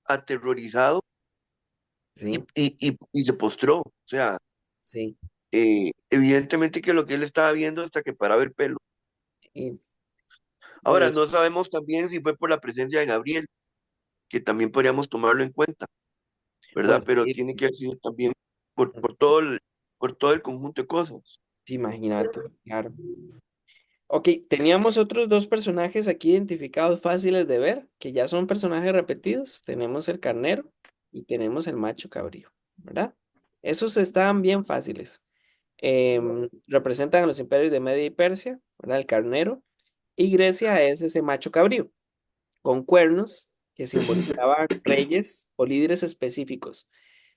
[SPEAKER 8] aterrorizado
[SPEAKER 1] sí,
[SPEAKER 8] y se postró. O sea,
[SPEAKER 1] sí.
[SPEAKER 8] evidentemente que lo que él estaba viendo hasta que paraba el pelo.
[SPEAKER 1] Y bueno,
[SPEAKER 8] Ahora, no sabemos también si fue por la presencia de Gabriel, que también podríamos tomarlo en cuenta, ¿verdad?
[SPEAKER 1] bueno,
[SPEAKER 8] Pero
[SPEAKER 1] sí,
[SPEAKER 8] tiene que haber sido también por todo el conjunto de cosas.
[SPEAKER 1] sí, imagínate, claro. Ok, teníamos otros dos personajes aquí identificados fáciles de ver, que ya son personajes repetidos. Tenemos el carnero y tenemos el macho cabrío, ¿verdad? Esos estaban bien fáciles. Representan a los imperios de Media y Persia, ¿verdad? El carnero. Y Grecia es ese macho cabrío, con cuernos que simbolizaban reyes o líderes específicos.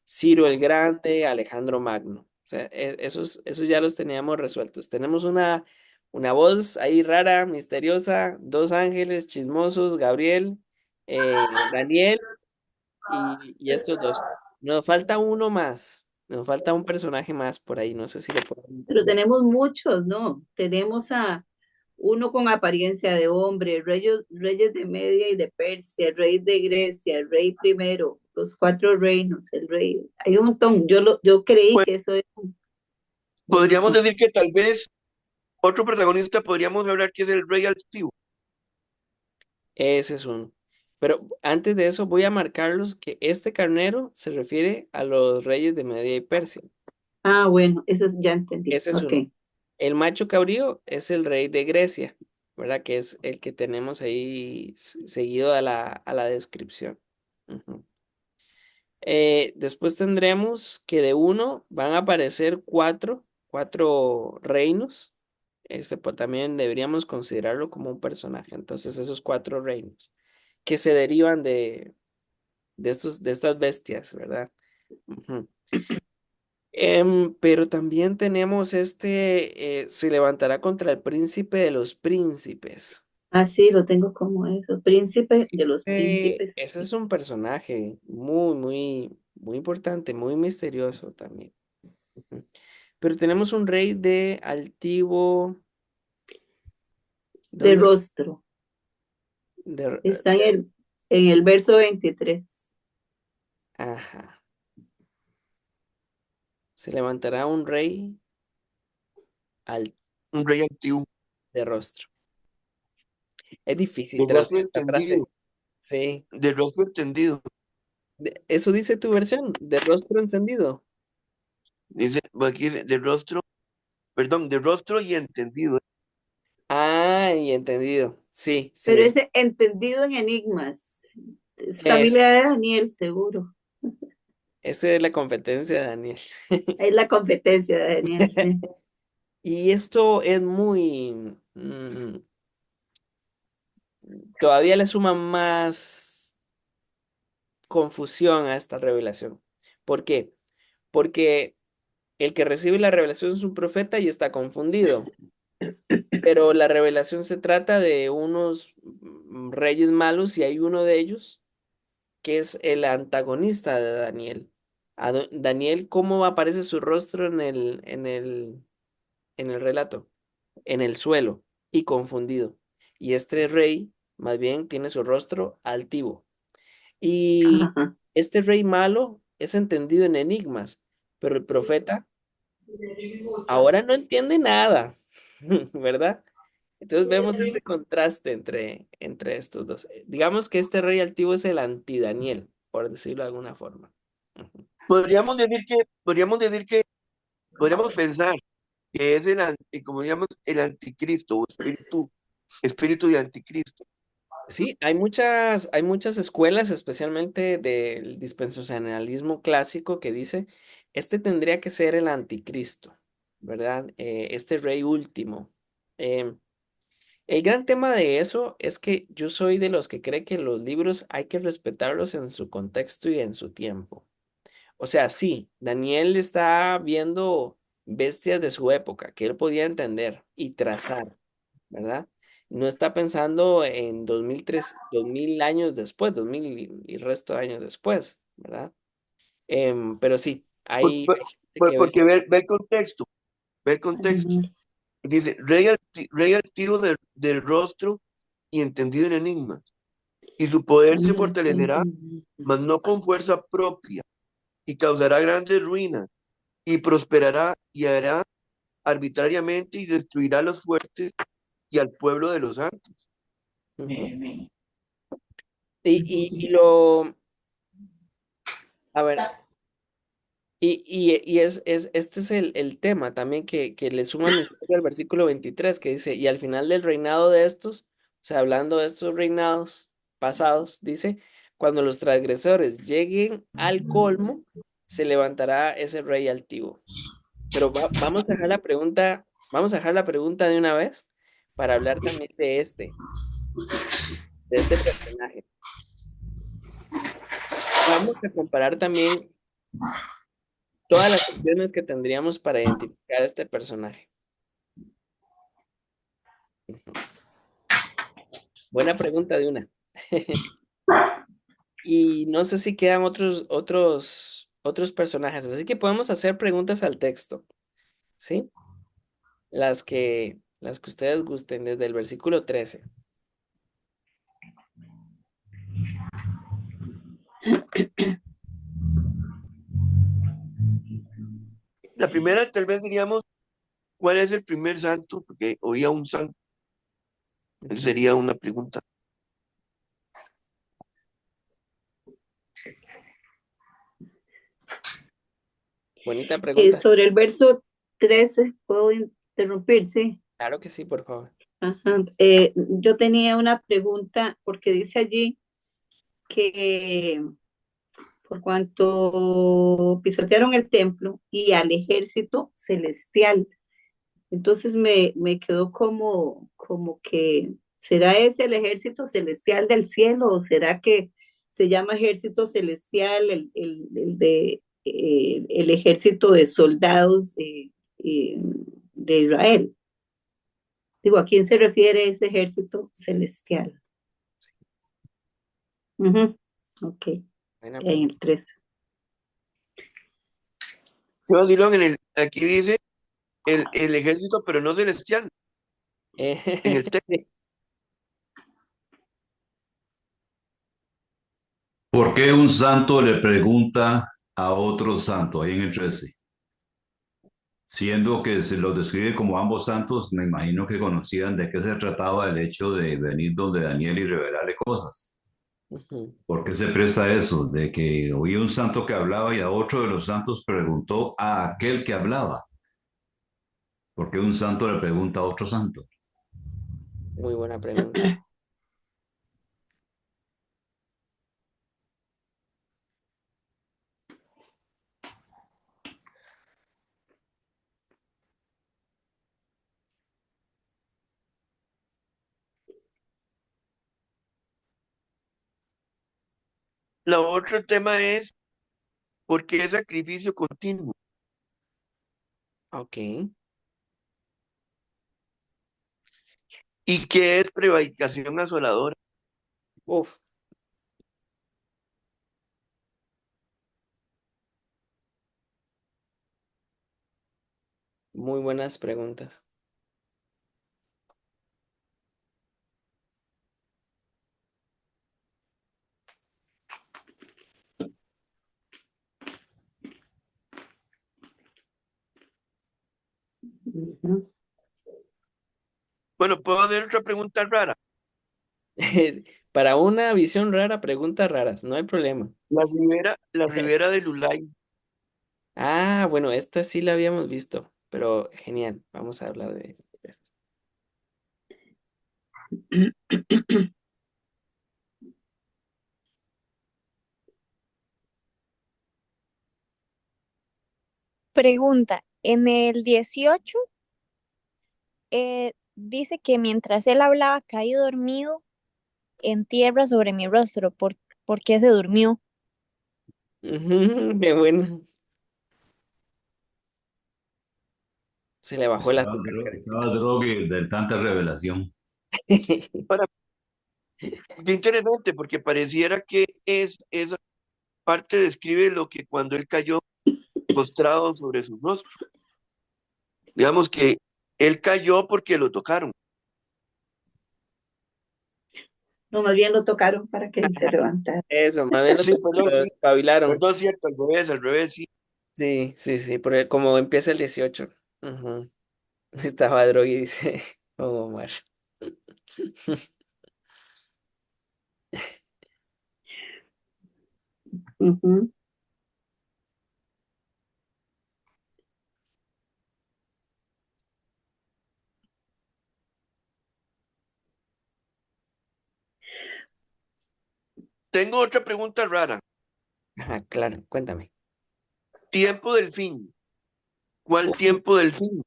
[SPEAKER 1] Ciro el Grande, Alejandro Magno. O sea, esos ya los teníamos resueltos. Tenemos una voz ahí rara, misteriosa, dos ángeles chismosos, Gabriel, Daniel y estos dos. Nos falta uno más. Nos falta un personaje más por ahí. No sé si lo podemos.
[SPEAKER 4] Pero tenemos muchos, ¿no? Tenemos a uno con apariencia de hombre, reyes de Media y de Persia, el rey de Grecia, el rey primero, los cuatro reinos, el rey. Hay un montón. Yo creí
[SPEAKER 8] Pues
[SPEAKER 4] que eso es
[SPEAKER 8] podríamos
[SPEAKER 4] buenísimo.
[SPEAKER 8] decir que tal vez otro protagonista podríamos hablar que es el rey altivo.
[SPEAKER 1] Ese es uno. Pero antes de eso voy a marcarlos que este carnero se refiere a los reyes de Media y Persia.
[SPEAKER 4] Ah, bueno, eso ya entendí.
[SPEAKER 1] Ese es
[SPEAKER 4] Ok.
[SPEAKER 1] uno. El macho cabrío es el rey de Grecia, ¿verdad? Que es el que tenemos ahí seguido a la descripción. Ujú. Después tendremos que de uno van a aparecer cuatro reinos. También deberíamos considerarlo como un personaje. Entonces, esos cuatro reinos que se derivan de estas bestias, ¿verdad? Ujú. Pero también tenemos se levantará contra el príncipe de los príncipes.
[SPEAKER 4] Ah, sí, lo tengo como eso. Príncipe de los príncipes.
[SPEAKER 1] Ese es un personaje muy, muy, muy importante, muy misterioso también. Ujú. Pero tenemos un rey de altivo,
[SPEAKER 4] De
[SPEAKER 1] ¿dónde está?
[SPEAKER 4] rostro.
[SPEAKER 1] De-
[SPEAKER 4] Está en el verso 23.
[SPEAKER 1] ajá. Se levantará un rey al,
[SPEAKER 8] Un rey altivo,
[SPEAKER 1] de rostro. Es difícil
[SPEAKER 8] de rostro
[SPEAKER 1] traducir esta frase.
[SPEAKER 8] entendido,
[SPEAKER 1] Sí.
[SPEAKER 8] de rostro entendido.
[SPEAKER 1] Eso dice tu versión, de rostro encendido.
[SPEAKER 8] Dice, aquí dice, de rostro y entendido.
[SPEAKER 1] Ay, entendido. Sí, sí,
[SPEAKER 4] Pero ese entendido en enigmas. Es
[SPEAKER 1] es,
[SPEAKER 4] familia de Daniel, seguro.
[SPEAKER 1] esa es la competencia de Daniel.
[SPEAKER 4] Es la competencia de Daniel, sí.
[SPEAKER 1] Y esto es todavía le suma más confusión a esta revelación. ¿Por qué? Porque el que recibe la revelación es un profeta y está confundido. Pero la revelación se trata de unos reyes malos y hay uno de ellos que es el antagonista de Daniel. Daniel, ¿cómo aparece su rostro en el en el relato, en el suelo y confundido. Y este rey, más bien, tiene su rostro altivo. Y
[SPEAKER 4] Ajá.
[SPEAKER 1] este rey malo es entendido en enigmas, pero el profeta ahora no entiende nada, ¿verdad? Entonces vemos ese contraste entre estos dos. Digamos que este rey altivo es el anti-Daniel, por decirlo de alguna forma. Ujú.
[SPEAKER 8] Podríamos pensar que es como digamos, el anticristo o espíritu de anticristo.
[SPEAKER 1] Sí, hay muchas escuelas, especialmente del dispensacionalismo clásico, que dice, este tendría que ser el anticristo, ¿verdad? Este rey último. Em, el gran tema de eso es que yo soy de los que cree que los libros hay que respetarlos en su contexto y en su tiempo. O sea, sí, Daniel está viendo bestias de su época que él podía entender y trazar, ¿verdad? No está pensando en 2000 años después, 2000 y resto de años después, ¿verdad? Pero sí,
[SPEAKER 8] Por- por-
[SPEAKER 1] hay gente que ve.
[SPEAKER 8] Porque ve el contexto.
[SPEAKER 4] Ujú.
[SPEAKER 8] Dice, rey altivo del rostro y entendido en enigmas. Y su poder se fortalecerá, mas no con fuerza propia, y causará grandes ruinas, y prosperará y hará arbitrariamente y destruirá a los fuertes y al pueblo de los santos.
[SPEAKER 1] Ujú. Y lo, a ver, este es el tema también que le suma misterio al versículo 23 que dice, y al final del reinado de estos, o sea, hablando de estos reinados pasados, dice, cuando los transgresores lleguen al colmo, se levantará ese rey altivo. Pero vamos a dejar la pregunta, vamos a dejar la pregunta de una vez para hablar también de este personaje. Vamos a comparar también todas las opciones que tendríamos para identificar a este personaje. Ujú. Buena pregunta de una. Y no sé si quedan otros personajes, así que podemos hacer preguntas al texto, ¿sí? Las que ustedes gusten, desde el versículo 13.
[SPEAKER 8] La primera tal vez diríamos, ¿cuál es el primer santo? Porque oía un santo,
[SPEAKER 1] Ujú.
[SPEAKER 8] sería una pregunta.
[SPEAKER 1] Bonita pregunta.
[SPEAKER 4] Sobre el verso 13, ¿puedo interrumpir? Sí.
[SPEAKER 1] Claro que sí, por favor.
[SPEAKER 4] Ajá. Yo tenía una pregunta porque dice allí que por cuanto pisotearon el templo y al ejército celestial. Entonces me quedó como que, ¿será ese el ejército celestial del cielo o será que se llama ejército celestial el ejército de soldados de Israel? Digo, ¿a quién se refiere ese ejército celestial? Ujú. Ok,
[SPEAKER 1] Buena
[SPEAKER 4] en
[SPEAKER 1] pregunta.
[SPEAKER 4] el 13.
[SPEAKER 8] Yo aquí dice el ejército, pero no celestial, en el texto.
[SPEAKER 6] ¿Por qué un santo le pregunta a otro santo ahí en el 13? Siendo que se los describe como ambos santos, me imagino que conocían de qué se trataba el hecho de venir donde Daniel y revelarle cosas.
[SPEAKER 1] Ujú.
[SPEAKER 6] ¿Por qué se presta eso? De que oía un santo que hablaba y a otro de los santos preguntó a aquel que hablaba. ¿Por qué un santo le pregunta a otro santo?
[SPEAKER 1] Muy buena pregunta.
[SPEAKER 8] La otro tema es, ¿por qué sacrificio continuo?
[SPEAKER 1] Ok.
[SPEAKER 8] ¿Y qué es prevaricación asoladora?
[SPEAKER 1] Uf. Muy buenas preguntas.
[SPEAKER 4] Ujú.
[SPEAKER 8] Bueno, ¿puedo hacer otra pregunta rara?
[SPEAKER 1] Para una visión rara, preguntas raras, no hay problema.
[SPEAKER 8] La Ribera de Lulay.
[SPEAKER 1] Ah, bueno, esta sí la habíamos visto, pero genial. Vamos a hablar de esto.
[SPEAKER 9] Pregunta, en el 18 dice que mientras él hablaba caí dormido en tierra sobre mi rostro. ¿Por qué se durmió?
[SPEAKER 1] Ujú, qué bueno. Se le bajó el azúcar.
[SPEAKER 6] Estaba drogue de tanta revelación.
[SPEAKER 8] Ahora, qué interesante, porque pareciera que esa parte describe lo que cuando él cayó postrado sobre su rostro. Digamos que él cayó porque lo tocaron.
[SPEAKER 4] No, más bien lo tocaron para que él se levantara.
[SPEAKER 1] Eso, más bien
[SPEAKER 8] Sí, perdón,
[SPEAKER 1] lo
[SPEAKER 8] sí,
[SPEAKER 1] despabilaron.
[SPEAKER 8] perdón, cierto, al revés, sí.
[SPEAKER 1] Sí, sí, sí, porque como empieza el 18. Ujú. Estaba drogue, dice Omar.
[SPEAKER 4] Ujú.
[SPEAKER 8] Tengo otra pregunta rara.
[SPEAKER 1] Ajá, claro, cuéntame.
[SPEAKER 8] Tiempo del fin. ¿Cuál tiempo del fin?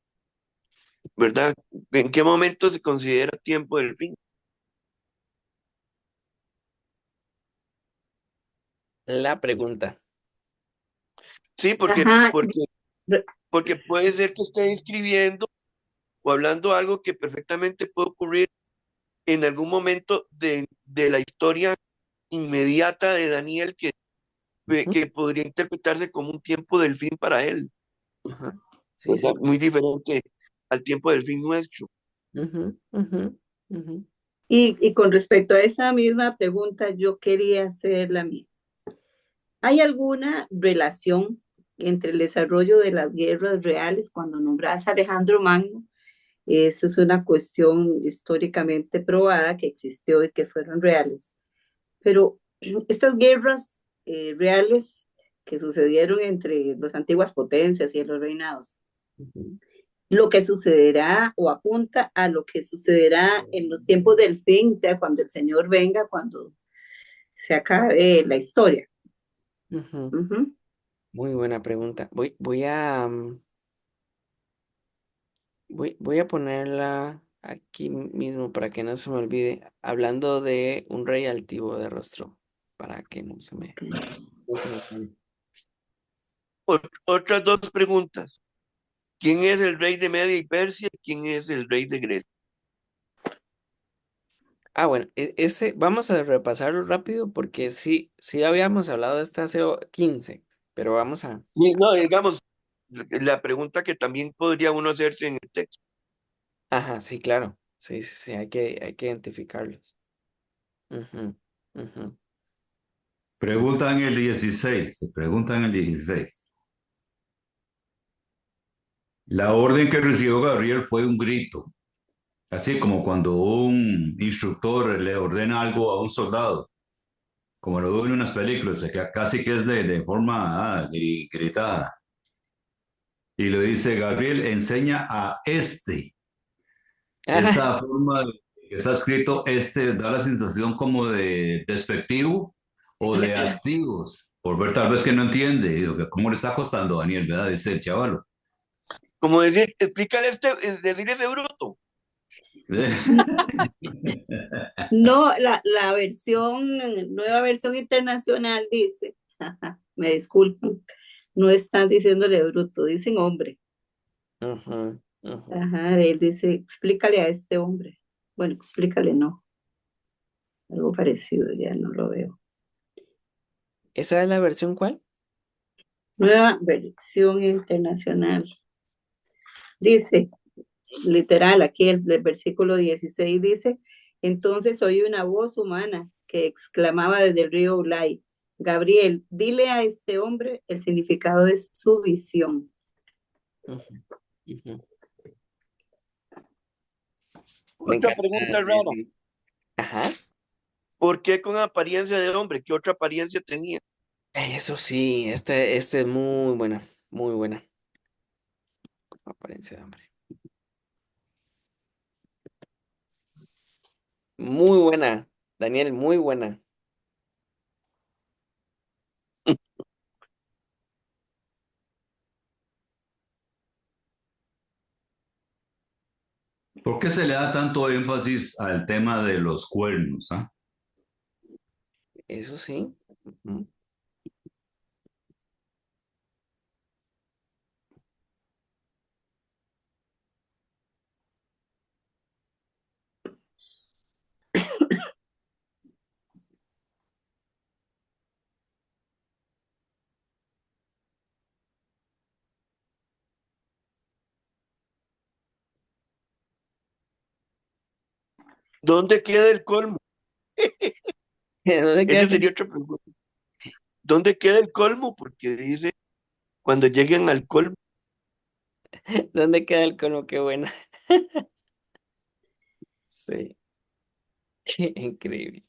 [SPEAKER 8] ¿Verdad? ¿En qué momento se considera tiempo del fin?
[SPEAKER 1] La pregunta.
[SPEAKER 8] Sí,
[SPEAKER 4] Ajá. Re-
[SPEAKER 8] porque puede ser que esté escribiendo o hablando algo que perfectamente puede ocurrir en algún momento de la historia inmediata de Daniel
[SPEAKER 1] Ujú,
[SPEAKER 8] que podría interpretarse como un tiempo del fin para él,
[SPEAKER 1] ajá, sí,
[SPEAKER 8] ¿verdad?
[SPEAKER 1] sí.
[SPEAKER 8] Muy diferente al tiempo del fin nuestro.
[SPEAKER 1] Ujú, ujú, ujú.
[SPEAKER 4] Y con respecto a esa misma pregunta, yo quería hacer la mía. ¿Hay alguna relación entre el desarrollo de las guerras reales cuando nombras a Alejandro Magno? Eso es una cuestión históricamente probada que existió y que fueron reales. Pero estas guerras reales que sucedieron entre las antiguas potencias y los reinados,
[SPEAKER 1] Ujú.
[SPEAKER 4] lo que sucederá o apunta a lo que sucederá en los tiempos del fin, o sea, cuando el Señor venga, cuando se acabe la historia.
[SPEAKER 1] Ujú.
[SPEAKER 4] Ujú.
[SPEAKER 1] Muy buena pregunta. Voy a ponerla aquí mismo para que no se me olvide. Hablando de un rey altivo de rostro, para que no se me olvide.
[SPEAKER 8] Otras dos preguntas. ¿Quién es el rey de Media y Persia? ¿Quién es el rey de Grecia?
[SPEAKER 1] Ah, bueno, ese vamos a repasarlo rápido porque sí, sí habíamos hablado de esta hace 15, pero vamos a...
[SPEAKER 8] Sí, no, digamos, la pregunta que también podría uno hacerse en el texto.
[SPEAKER 1] Ajá, sí, claro. Sí, sí, sí, hay que identificarlos. Ujú, ujú,
[SPEAKER 6] Preguntan el 16. Se preguntan el 16. La orden que recibió Gabriel fue un grito, así como cuando un instructor le ordena algo a un soldado, como lo veo en unas películas, que casi que es de forma gritada. Y le dice, Gabriel, enseña a este.
[SPEAKER 1] Ah,
[SPEAKER 6] Esa forma que está escrito, da la sensación como de despectivo o de hastigos, por ver tal vez que no entiende. Digo, ¿cómo le está costando a Daniel, verdad? Dice el chaval.
[SPEAKER 8] Como decir, explícale decir ese bruto.
[SPEAKER 4] No, la versión, nueva versión internacional dice, me disculpan, no están diciéndole bruto, dicen hombre.
[SPEAKER 1] ujú, ujú.
[SPEAKER 4] Ajá, él dice, explícale a este hombre. Bueno, explícale, no, algo parecido, ya no lo veo.
[SPEAKER 1] ¿Esa es la versión cuál?
[SPEAKER 4] Nueva versión internacional. Dice, literal, aquí el versículo 16 dice, entonces oí una voz humana que exclamaba desde el río Ulai, Gabriel, dile a este hombre el significado de su visión.
[SPEAKER 1] Ujú, ujú. Me
[SPEAKER 8] Otra
[SPEAKER 1] encanta.
[SPEAKER 8] pregunta rara.
[SPEAKER 1] Ajá.
[SPEAKER 8] ¿Por qué con apariencia de hombre? ¿Qué otra apariencia tenía?
[SPEAKER 1] Eso sí, este es muy buena, muy buena. Apariencia de hombre. Muy buena, Daniel, muy buena.
[SPEAKER 6] ¿Por qué se le da tanto énfasis al tema de los cuernos? ¿Ah?
[SPEAKER 1] Eso sí. Ujú.
[SPEAKER 8] ¿Dónde queda el colmo?
[SPEAKER 1] ¿Dónde queda,
[SPEAKER 8] Esa sería otra pregunta. ¿Dónde queda el colmo? Porque dice, cuando lleguen al colmo,
[SPEAKER 1] dónde queda el colmo? Qué buena. Sí, qué increíble.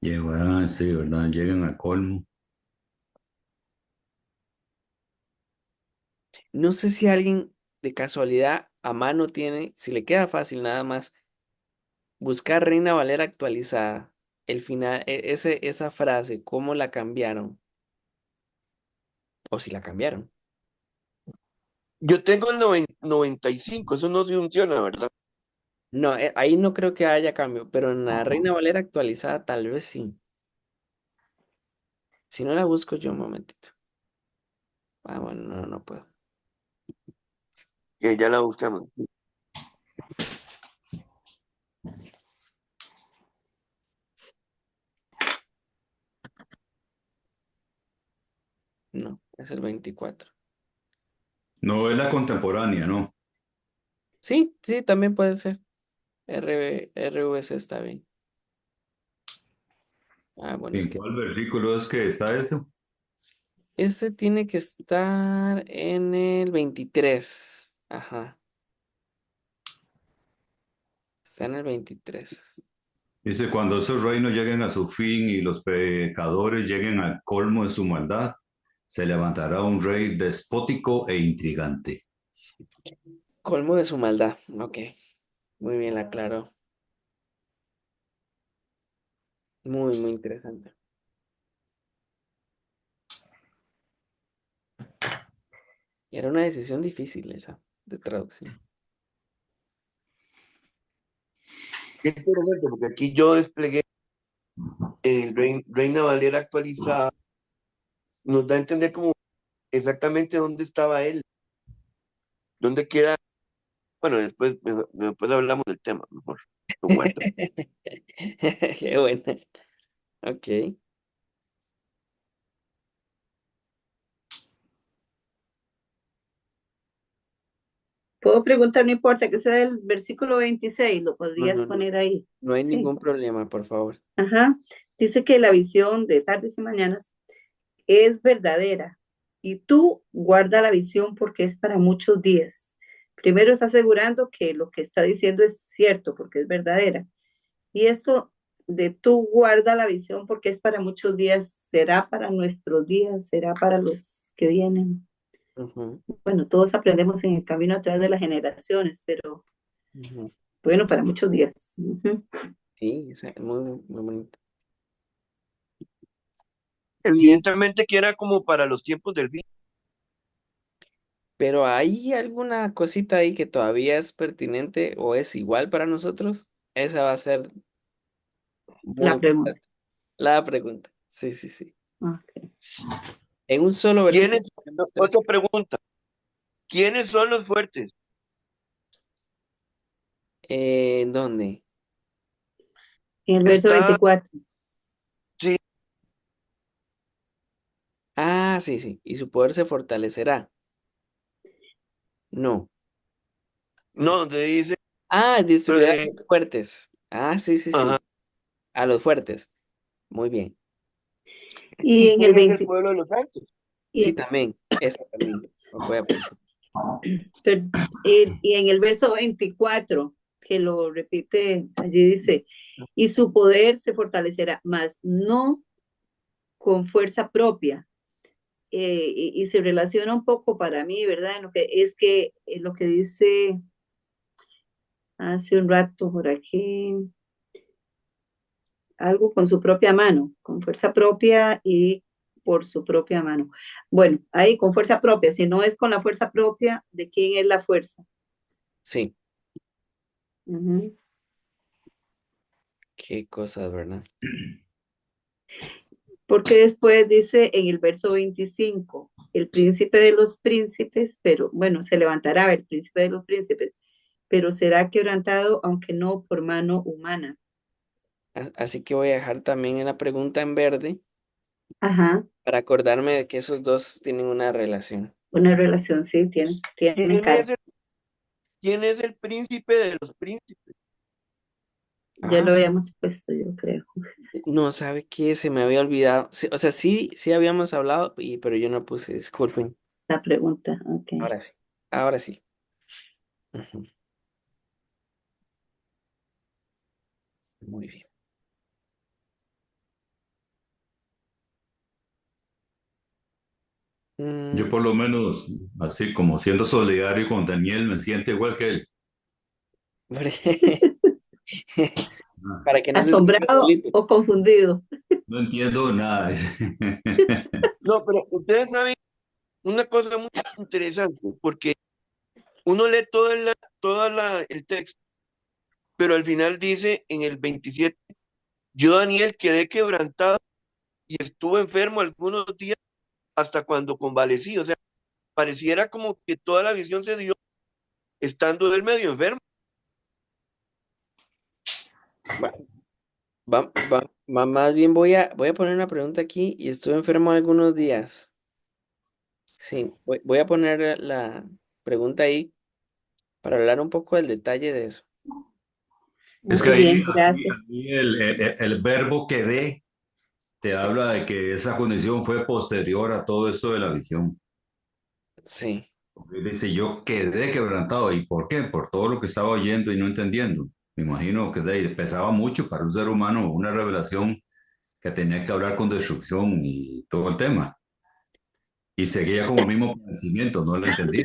[SPEAKER 6] Llegan, sí, ¿verdad? Llegan al colmo.
[SPEAKER 1] No sé si alguien de casualidad a mano tiene, si le queda fácil nada más, buscar Reina Valera actualizada. El final, esa frase, ¿cómo la cambiaron? O si la cambiaron.
[SPEAKER 8] yo tengo el 95, eso no funciona, ¿verdad?
[SPEAKER 1] No, ahí no creo que haya cambio, pero en la Reina Valera actualizada tal vez sí. Si no la busco yo un momentito. Ah, bueno, no, no puedo.
[SPEAKER 8] Que ya la buscamos.
[SPEAKER 1] No, es el 24.
[SPEAKER 6] Novela contemporánea, ¿no?
[SPEAKER 1] Sí, sí, también puede ser. RVC está bien. Ah, bueno, es
[SPEAKER 6] ¿En
[SPEAKER 1] que
[SPEAKER 6] cuál versículo es que está eso?
[SPEAKER 1] ese tiene que estar en el 23. Ajá, está en el 23.
[SPEAKER 6] Dice, cuando esos reinos lleguen a su fin y los pecadores lleguen al colmo de su maldad, se levantará un rey despótico e intrigante.
[SPEAKER 1] Colmo de su maldad. Ok, muy bien, la aclaró. Muy, muy interesante. Y era una decisión difícil esa de traducción.
[SPEAKER 8] Qué interesante, porque aquí yo desplegué el Reina Valera actualizada, nos da a entender como exactamente dónde estaba él, dónde queda. Bueno, después hablamos del tema, mejor. Lo guardo.
[SPEAKER 1] Qué buena. Ok.
[SPEAKER 4] Puedo preguntar, no importa que sea el versículo 26, lo
[SPEAKER 1] No,
[SPEAKER 4] podrías
[SPEAKER 1] no, no.
[SPEAKER 4] poner ahí.
[SPEAKER 1] No hay
[SPEAKER 4] Sí.
[SPEAKER 1] ningún problema, por favor.
[SPEAKER 4] Ajá. Dice que la visión de tardes y mañanas es verdadera y tú guarda la visión porque es para muchos días. Primero está asegurando que lo que está diciendo es cierto porque es verdadera. Y esto de tú guarda la visión porque es para muchos días, será para nuestros días, será para los que vienen.
[SPEAKER 1] Ujú,
[SPEAKER 4] Bueno, todos aprendemos en el camino a través de las generaciones, pero
[SPEAKER 1] ujú.
[SPEAKER 4] bueno, para muchos días. Ujú.
[SPEAKER 1] Sí, es muy, muy bonito.
[SPEAKER 8] Evidentemente que era como para los tiempos del fin.
[SPEAKER 1] Pero ¿hay alguna cosita ahí que todavía es pertinente o es igual para nosotros? Esa va a ser muy
[SPEAKER 4] La pregunta.
[SPEAKER 1] importante. La pregunta. Sí, sí, sí.
[SPEAKER 4] Ok.
[SPEAKER 1] En un solo versículo
[SPEAKER 8] ¿Quiénes?
[SPEAKER 1] tenemos tres.
[SPEAKER 8] Otra pregunta. ¿Quiénes son los fuertes?
[SPEAKER 1] ¿En dónde?
[SPEAKER 4] En el verso
[SPEAKER 8] Está,
[SPEAKER 4] 24.
[SPEAKER 8] sí,
[SPEAKER 1] Ah, sí, sí. Y su poder se fortalecerá. No.
[SPEAKER 8] No, donde dice,
[SPEAKER 1] Destruirá a
[SPEAKER 8] eh,
[SPEAKER 1] los fuertes. Sí, sí,
[SPEAKER 8] ajá,
[SPEAKER 1] sí. A los fuertes. Muy bien.
[SPEAKER 4] Y
[SPEAKER 8] ¿y
[SPEAKER 4] en el
[SPEAKER 8] quién es el
[SPEAKER 4] 20,
[SPEAKER 8] pueblo de los santos?
[SPEAKER 1] Sí,
[SPEAKER 4] y,
[SPEAKER 1] también. Esa también. Lo voy a apuntar.
[SPEAKER 4] per- y en el verso 24, que lo repite, allí dice, y su poder se fortalecerá, mas no con fuerza propia. Y se relaciona un poco para mí, ¿verdad? En lo que es que en lo que dice hace un rato por aquí, algo con su propia mano, con fuerza propia y por su propia mano. Bueno, ahí con fuerza propia, si no es con la fuerza propia, ¿de quién es la fuerza?
[SPEAKER 1] Sí.
[SPEAKER 4] Ujú.
[SPEAKER 1] Qué cosas, ¿verdad?
[SPEAKER 4] Porque después dice en el verso 25, el príncipe de los príncipes, pero bueno, se levantará el príncipe de los príncipes, pero será quebrantado, aunque no por mano humana.
[SPEAKER 1] Así que voy a dejar también la pregunta en verde
[SPEAKER 4] Ajá,
[SPEAKER 1] para acordarme de que esos dos tienen una relación.
[SPEAKER 4] una relación, sí, tienen
[SPEAKER 8] ¿Quién
[SPEAKER 4] cara.
[SPEAKER 8] es el, quién es el príncipe de los príncipes?
[SPEAKER 4] Ya
[SPEAKER 1] Ah,
[SPEAKER 4] lo habíamos puesto, yo creo,
[SPEAKER 1] no, ¿sabe qué? Se me había olvidado. Sí, o sea, sí, sí habíamos hablado, pero yo no puse, disculpen.
[SPEAKER 4] la pregunta. Ok.
[SPEAKER 1] Ahora sí. Ahora sí. Ujú. Muy bien.
[SPEAKER 6] Yo
[SPEAKER 1] Mm,
[SPEAKER 6] por lo menos, así como siendo solidario con Daniel, me siento igual que él. Ah,
[SPEAKER 1] Para que no se escriba
[SPEAKER 4] ¿Asombrado
[SPEAKER 1] solito.
[SPEAKER 4] o confundido?
[SPEAKER 6] no entiendo nada.
[SPEAKER 8] No, pero ustedes saben una cosa muy interesante, porque uno lee el texto, pero al final dice en el 27, yo Daniel quedé quebrantado y estuve enfermo algunos días hasta cuando convalecí. O sea, pareciera como que toda la visión se dio estando él medio enfermo.
[SPEAKER 1] Va- Más bien voy a poner una pregunta aquí y estuve enfermo algunos días. Sí, voy a poner la pregunta ahí para hablar un poco del detalle de eso.
[SPEAKER 6] Es que
[SPEAKER 4] Muy bien, gracias.
[SPEAKER 6] ahí el verbo que ve te habla de que esa condición fue posterior a todo esto de la visión.
[SPEAKER 1] Sí,
[SPEAKER 6] Porque dice, yo quedé quebrantado. ¿Y por qué? Por todo lo que estaba oyendo y no entendiendo. Me imagino que de ahí pesaba mucho para un ser humano una revelación que tenía que hablar con destrucción y todo el tema. Y seguía como el mismo convencimiento, no lo entendí.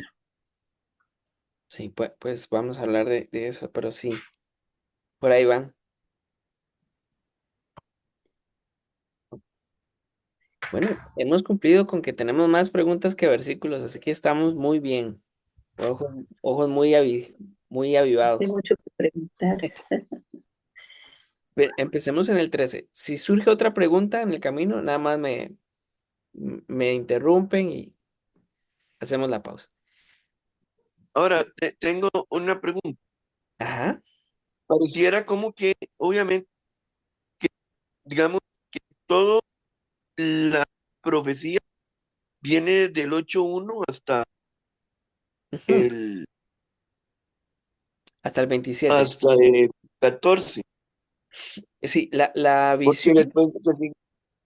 [SPEAKER 1] sí, pues vamos a hablar de eso, pero sí, por ahí van. Bueno, hemos cumplido con que tenemos más preguntas que versículos, así que estamos muy bien. Ojos, ojos muy
[SPEAKER 4] Hay
[SPEAKER 1] avivados.
[SPEAKER 4] mucho que preguntar.
[SPEAKER 1] Empecemos en el 13. Si surge otra pregunta en el camino, nada más me interrumpen y hacemos la pausa.
[SPEAKER 8] Ahora, tengo una pregunta.
[SPEAKER 1] Ajá.
[SPEAKER 8] Pareciera como que, obviamente, digamos, toda la profecía viene del 8:1
[SPEAKER 1] Ujú.
[SPEAKER 8] el,
[SPEAKER 1] Hasta el 27.
[SPEAKER 8] hasta el 14,
[SPEAKER 1] Sí, la
[SPEAKER 8] porque
[SPEAKER 1] visión,
[SPEAKER 8] después lo que sigue,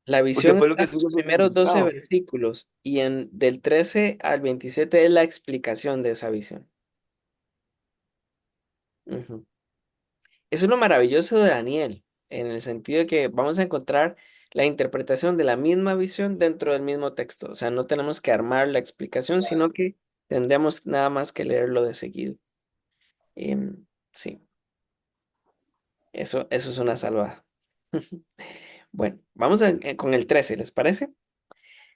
[SPEAKER 1] la
[SPEAKER 8] porque
[SPEAKER 1] visión
[SPEAKER 8] después lo
[SPEAKER 1] está
[SPEAKER 8] que
[SPEAKER 1] en
[SPEAKER 8] sigue
[SPEAKER 1] los
[SPEAKER 8] es el
[SPEAKER 1] primeros 12
[SPEAKER 8] significado.
[SPEAKER 1] versículos y del 13 al 27 es la explicación de esa visión. Ujú. Eso es lo maravilloso de Daniel, en el sentido de que vamos a encontrar la interpretación de la misma visión dentro del mismo texto. O sea, no tenemos que armar la explicación, sino que tendríamos nada más que leerlo de seguido. Sí, eso es una salvada. Bueno, vamos con el 13, ¿les parece?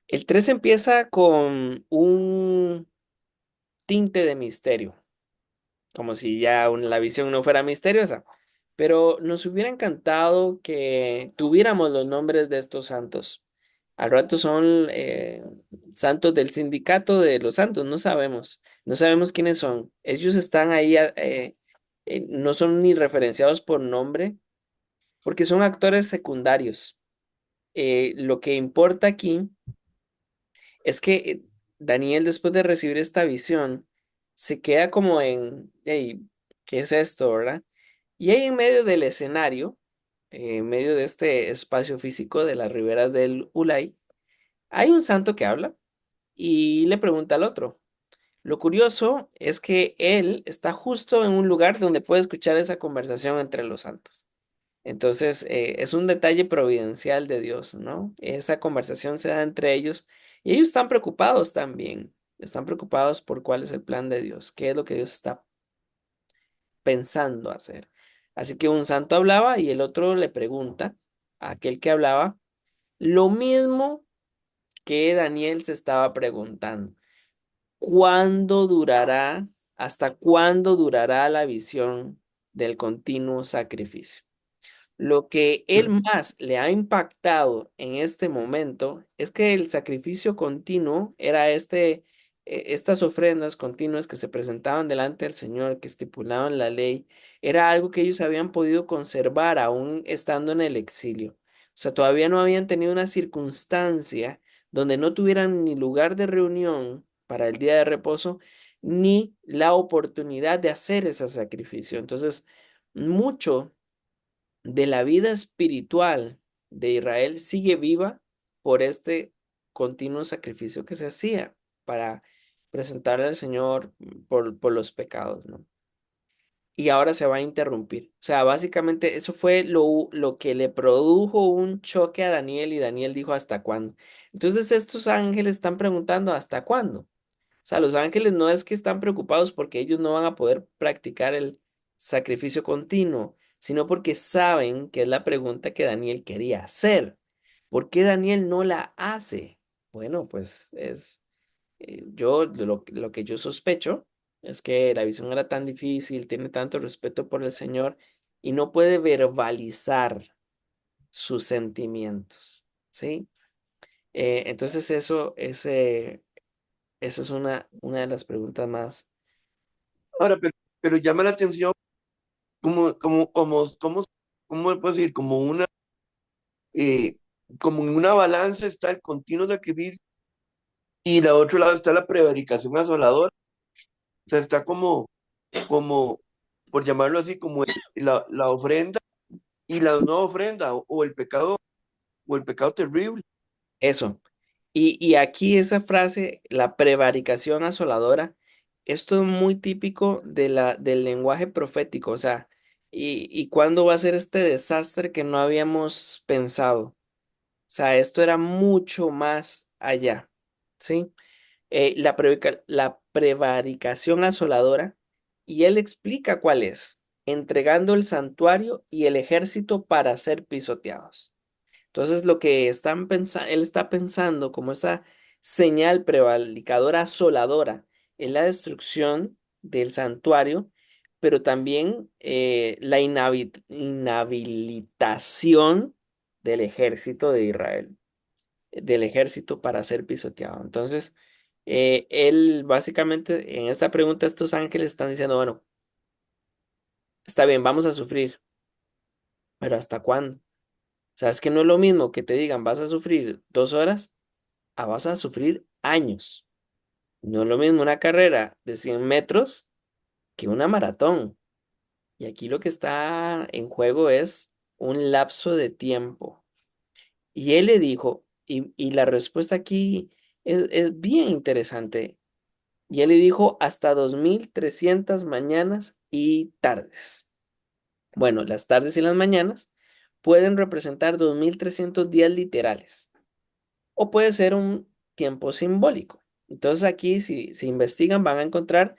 [SPEAKER 1] El 13 empieza con un tinte de misterio, como si ya la visión no fuera misteriosa, pero nos hubiera encantado que tuviéramos los nombres de estos santos. Al rato son santos del sindicato de los santos, no sabemos quiénes son. Ellos están ahí, no son ni referenciados por nombre, porque son actores secundarios. Lo que importa aquí es que Daniel, después de recibir esta visión, se queda como en, hey, ¿qué es esto, verdad? Y ahí en medio del escenario, en medio de este espacio físico de las riberas del Ulay, hay un santo que habla y le pregunta al otro. Lo curioso es que él está justo en un lugar donde puede escuchar esa conversación entre los santos. Entonces, es un detalle providencial de Dios, ¿no? Esa conversación se da entre ellos y ellos están preocupados también. Están preocupados por cuál es el plan de Dios, qué es lo que Dios está pensando hacer. Así que un santo hablaba y el otro le pregunta a aquel que hablaba lo mismo que Daniel se estaba preguntando. ¿Cuándo durará, hasta cuándo durará la visión del continuo sacrificio? Lo que él más le ha impactado en este momento es que el sacrificio continuo era estas ofrendas continuas que se presentaban delante del Señor, que estipulaban la ley, era algo que ellos habían podido conservar aún estando en el exilio. O sea, todavía no habían tenido una circunstancia donde no tuvieran ni lugar de reunión para el día de reposo, ni la oportunidad de hacer ese sacrificio. Entonces, mucho de la vida espiritual de Israel sigue viva por este continuo sacrificio que se hacía para presentarle al Señor por los pecados, ¿no? Y ahora se va a interrumpir. O sea, básicamente eso fue lo que le produjo un choque a Daniel y Daniel dijo, ¿hasta cuándo? Entonces estos ángeles están preguntando, ¿hasta cuándo? O sea, los ángeles no es que están preocupados porque ellos no van a poder practicar el sacrificio continuo, sino porque saben que es la pregunta que Daniel quería hacer. ¿Por qué Daniel no la hace? Bueno, pues yo lo que yo sospecho es que la visión era tan difícil, tiene tanto respeto por el Señor y no puede verbalizar sus sentimientos, ¿sí? Entonces esa es una de las preguntas más.
[SPEAKER 8] Ahora, pero llama la atención ¿cómo puedo decir? Eh, como en una balanza está el continuo sacrificio y de otro lado está la prevaricación asoladora. O sea, está como, por llamarlo así, como la ofrenda y la no ofrenda, o el pecado terrible.
[SPEAKER 1] Eso. Y aquí esa frase, la prevaricación asoladora, esto es muy típico del lenguaje profético. O sea, y cuándo va a ser este desastre que no habíamos pensado. O sea, esto era mucho más allá. ¿Sí? La prevaricación asoladora, y él explica cuál es, entregando el santuario y el ejército para ser pisoteados. Entonces, lo que están pensando, él está pensando como esa señal prevaricadora asoladora en la destrucción del santuario, pero también la inhabilitación del ejército de Israel, del ejército para ser pisoteado. Entonces, él básicamente en esta pregunta, estos ángeles están diciendo, bueno, está bien, vamos a sufrir, pero ¿hasta cuándo? O sea, es que no es lo mismo que te digan, vas a sufrir 2 horas, a vas a sufrir años. No es lo mismo una carrera de 100 metros que una maratón. Y aquí lo que está en juego es un lapso de tiempo. Y él le dijo, y la respuesta aquí es bien interesante. Y él le dijo hasta 2300 mañanas y tardes. Bueno, las tardes y las mañanas pueden representar 2300 días literales o puede ser un tiempo simbólico. Entonces aquí si investigan van a encontrar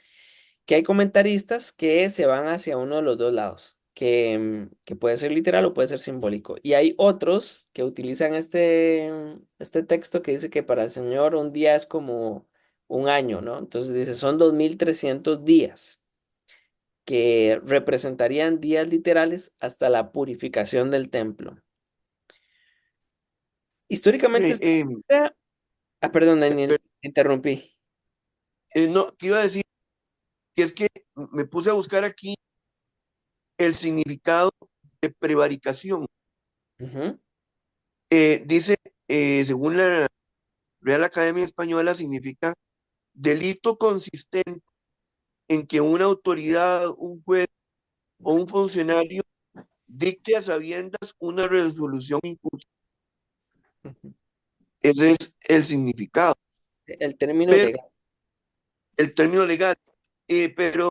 [SPEAKER 1] que hay comentaristas que se van hacia uno de los dos lados, que puede ser literal o puede ser simbólico. Y hay otros que utilizan este texto que dice que para el Señor un día es como un año, ¿no? Entonces dice, son 2300 días que representarían días literales hasta la purificación del templo. Históricamente,
[SPEAKER 8] Eh, eh,
[SPEAKER 1] perdón,
[SPEAKER 8] pe-
[SPEAKER 1] Daniel,
[SPEAKER 8] pe-
[SPEAKER 1] interrumpí.
[SPEAKER 8] no, que iba a decir que es que me puse a buscar aquí el significado de prevaricación.
[SPEAKER 1] Ujú.
[SPEAKER 8] Dice, según la Real Academia Española, significa delito consistente en que una autoridad, un juez o un funcionario dicte a sabiendas una resolución injusta.
[SPEAKER 1] Ujú.
[SPEAKER 8] Ese es el significado,
[SPEAKER 1] El término
[SPEAKER 8] pero
[SPEAKER 1] legal.
[SPEAKER 8] el término legal. Pero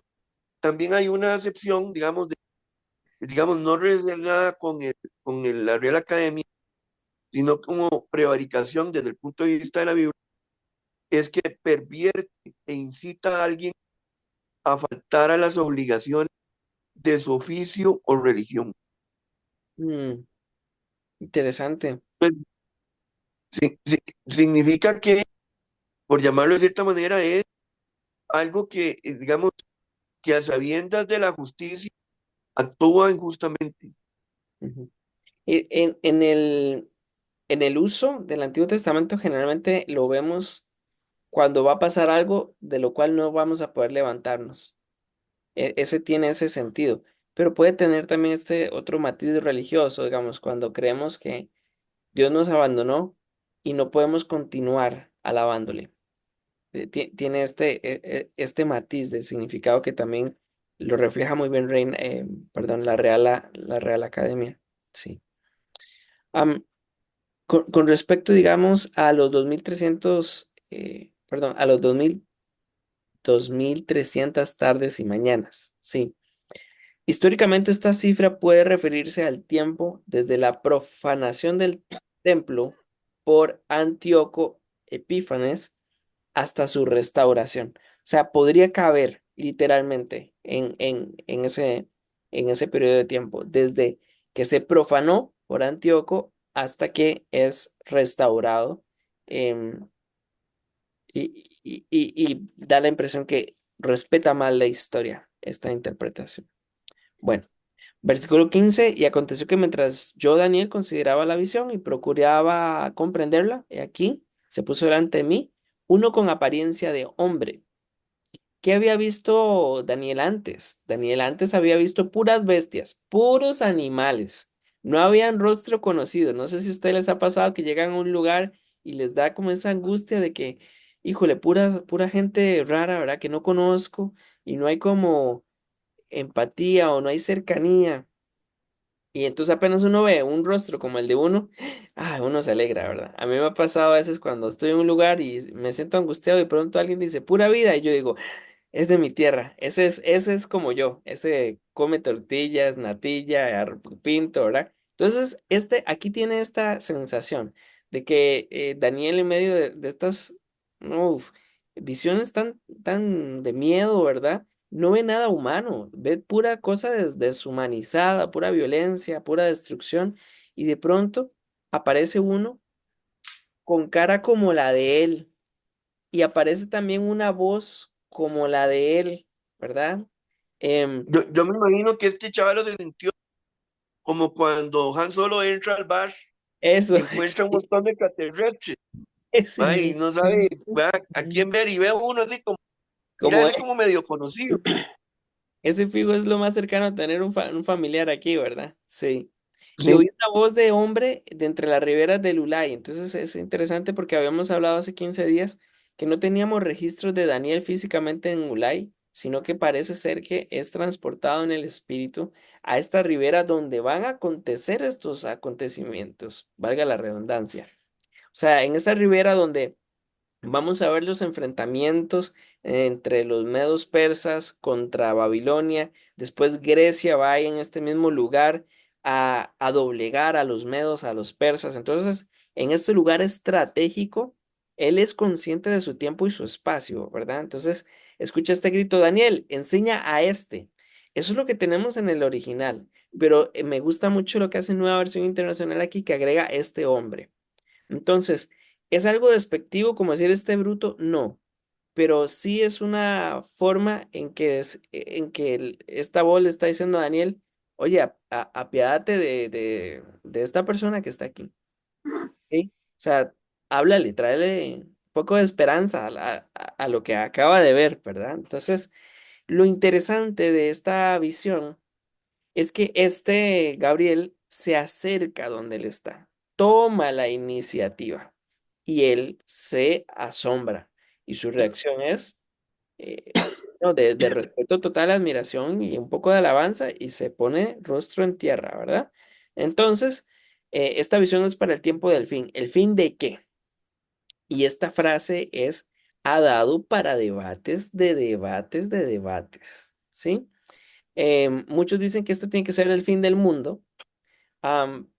[SPEAKER 8] también hay una acepción, digamos, no relacionada con la Real Academia, sino como prevaricación desde el punto de vista de la Biblia, es que pervierte e incita a alguien a faltar a las obligaciones de su oficio o religión.
[SPEAKER 1] Mm, interesante.
[SPEAKER 8] Pues, significa que, por llamarlo de cierta manera, es algo que, digamos, que a sabiendas de la justicia actúa injustamente.
[SPEAKER 1] Ujú. En el uso del Antiguo Testamento generalmente lo vemos cuando va a pasar algo de lo cual no vamos a poder levantarnos. Ese tiene ese sentido, pero puede tener también este otro matiz religioso, digamos, cuando creemos que Dios nos abandonó y no podemos continuar alabándole. Tiene este matiz de significado que también lo refleja muy bien perdón, la Real Academia. Sí. Am, con respecto, digamos, a los 2300, perdón, a los 2300 tardes y mañanas. Sí. Históricamente esta cifra puede referirse al tiempo desde la profanación del templo por Antíoco Epífanes hasta su restauración. O sea, podría caber literalmente en ese periodo de tiempo, desde que se profanó por Antíoco hasta que es restaurado. em, y da la impresión que respeta más la historia, esta interpretación. Bueno, versículo 15, y aconteció que mientras yo, Daniel, consideraba la visión y procuraba comprenderla, he aquí, se puso delante de mí uno con apariencia de hombre. ¿Qué había visto Daniel antes? Daniel antes había visto puras bestias, puros animales. No habían rostro conocido. No sé si a ustedes les ha pasado que llegan a un lugar y les da como esa angustia de que, híjole, pura gente rara, ¿verdad? Que no conozco y no hay como empatía o no hay cercanía. Y entonces apenas uno ve un rostro como el de uno, uno se alegra, ¿verdad? A mí me ha pasado a veces cuando estoy en un lugar y me siento angustiado y pronto alguien dice pura vida y yo digo, es de mi tierra, ese es como yo, ese come tortillas, natilla, pinto, ¿verdad? Entonces, aquí tiene esta sensación de que Daniel en medio de estas uf, visiones tan de miedo, ¿verdad? No ve nada humano, ve pura cosa deshumanizada, pura violencia, pura destrucción, y de pronto aparece uno con cara como la de él y aparece también una voz como la de él, ¿verdad? Em,
[SPEAKER 8] Yo me imagino que este chaval se sintió como cuando Han Solo entra al bar
[SPEAKER 1] eso,
[SPEAKER 8] y encuentra un
[SPEAKER 1] sí,
[SPEAKER 8] montón de extraterrestres,
[SPEAKER 1] ese
[SPEAKER 8] ma, y
[SPEAKER 1] mismo,
[SPEAKER 8] no sabe a quién ver y ve a uno así como, mira,
[SPEAKER 1] como
[SPEAKER 8] ese como medio conocido.
[SPEAKER 1] ese fijo es lo más cercano a tener un familiar aquí, ¿verdad? Sí. Y
[SPEAKER 8] Sí,
[SPEAKER 1] oí una voz de hombre de entre las riberas del Ulay. Entonces es interesante porque habíamos hablado hace 15 días que no teníamos registros de Daniel físicamente en Ulay, sino que parece ser que es transportado en el espíritu a esta ribera donde van a acontecer estos acontecimientos, valga la redundancia. O sea, en esa ribera donde vamos a ver los enfrentamientos entre los medos persas contra Babilonia. Después Grecia va ahí en este mismo lugar a doblegar a los medos, a los persas. Entonces, en este lugar estratégico, él es consciente de su tiempo y su espacio, ¿verdad? Entonces, escucha este grito, Daniel, enseña a este. Eso es lo que tenemos en el original, pero me gusta mucho lo que hace Nueva Versión Internacional aquí, que agrega este hombre. Entonces, ¿es algo despectivo como decir este bruto? No, pero sí es una forma en que, esta voz le está diciendo a Daniel, oye, apiádate de esta persona que está aquí. ¿Sí? O sea, háblale, tráele un poco de esperanza a lo que acaba de ver, ¿verdad? Entonces, lo interesante de esta visión es que este Gabriel se acerca donde él está, toma la iniciativa y él se asombra y su reacción es no, de respeto total, admiración y un poco de alabanza y se pone rostro en tierra, ¿verdad? Entonces, esta visión es para el tiempo del fin. ¿El fin de qué? Y esta frase ha dado para debates de debates de debates, ¿sí? Muchos dicen que esto tiene que ser el fin del mundo, am,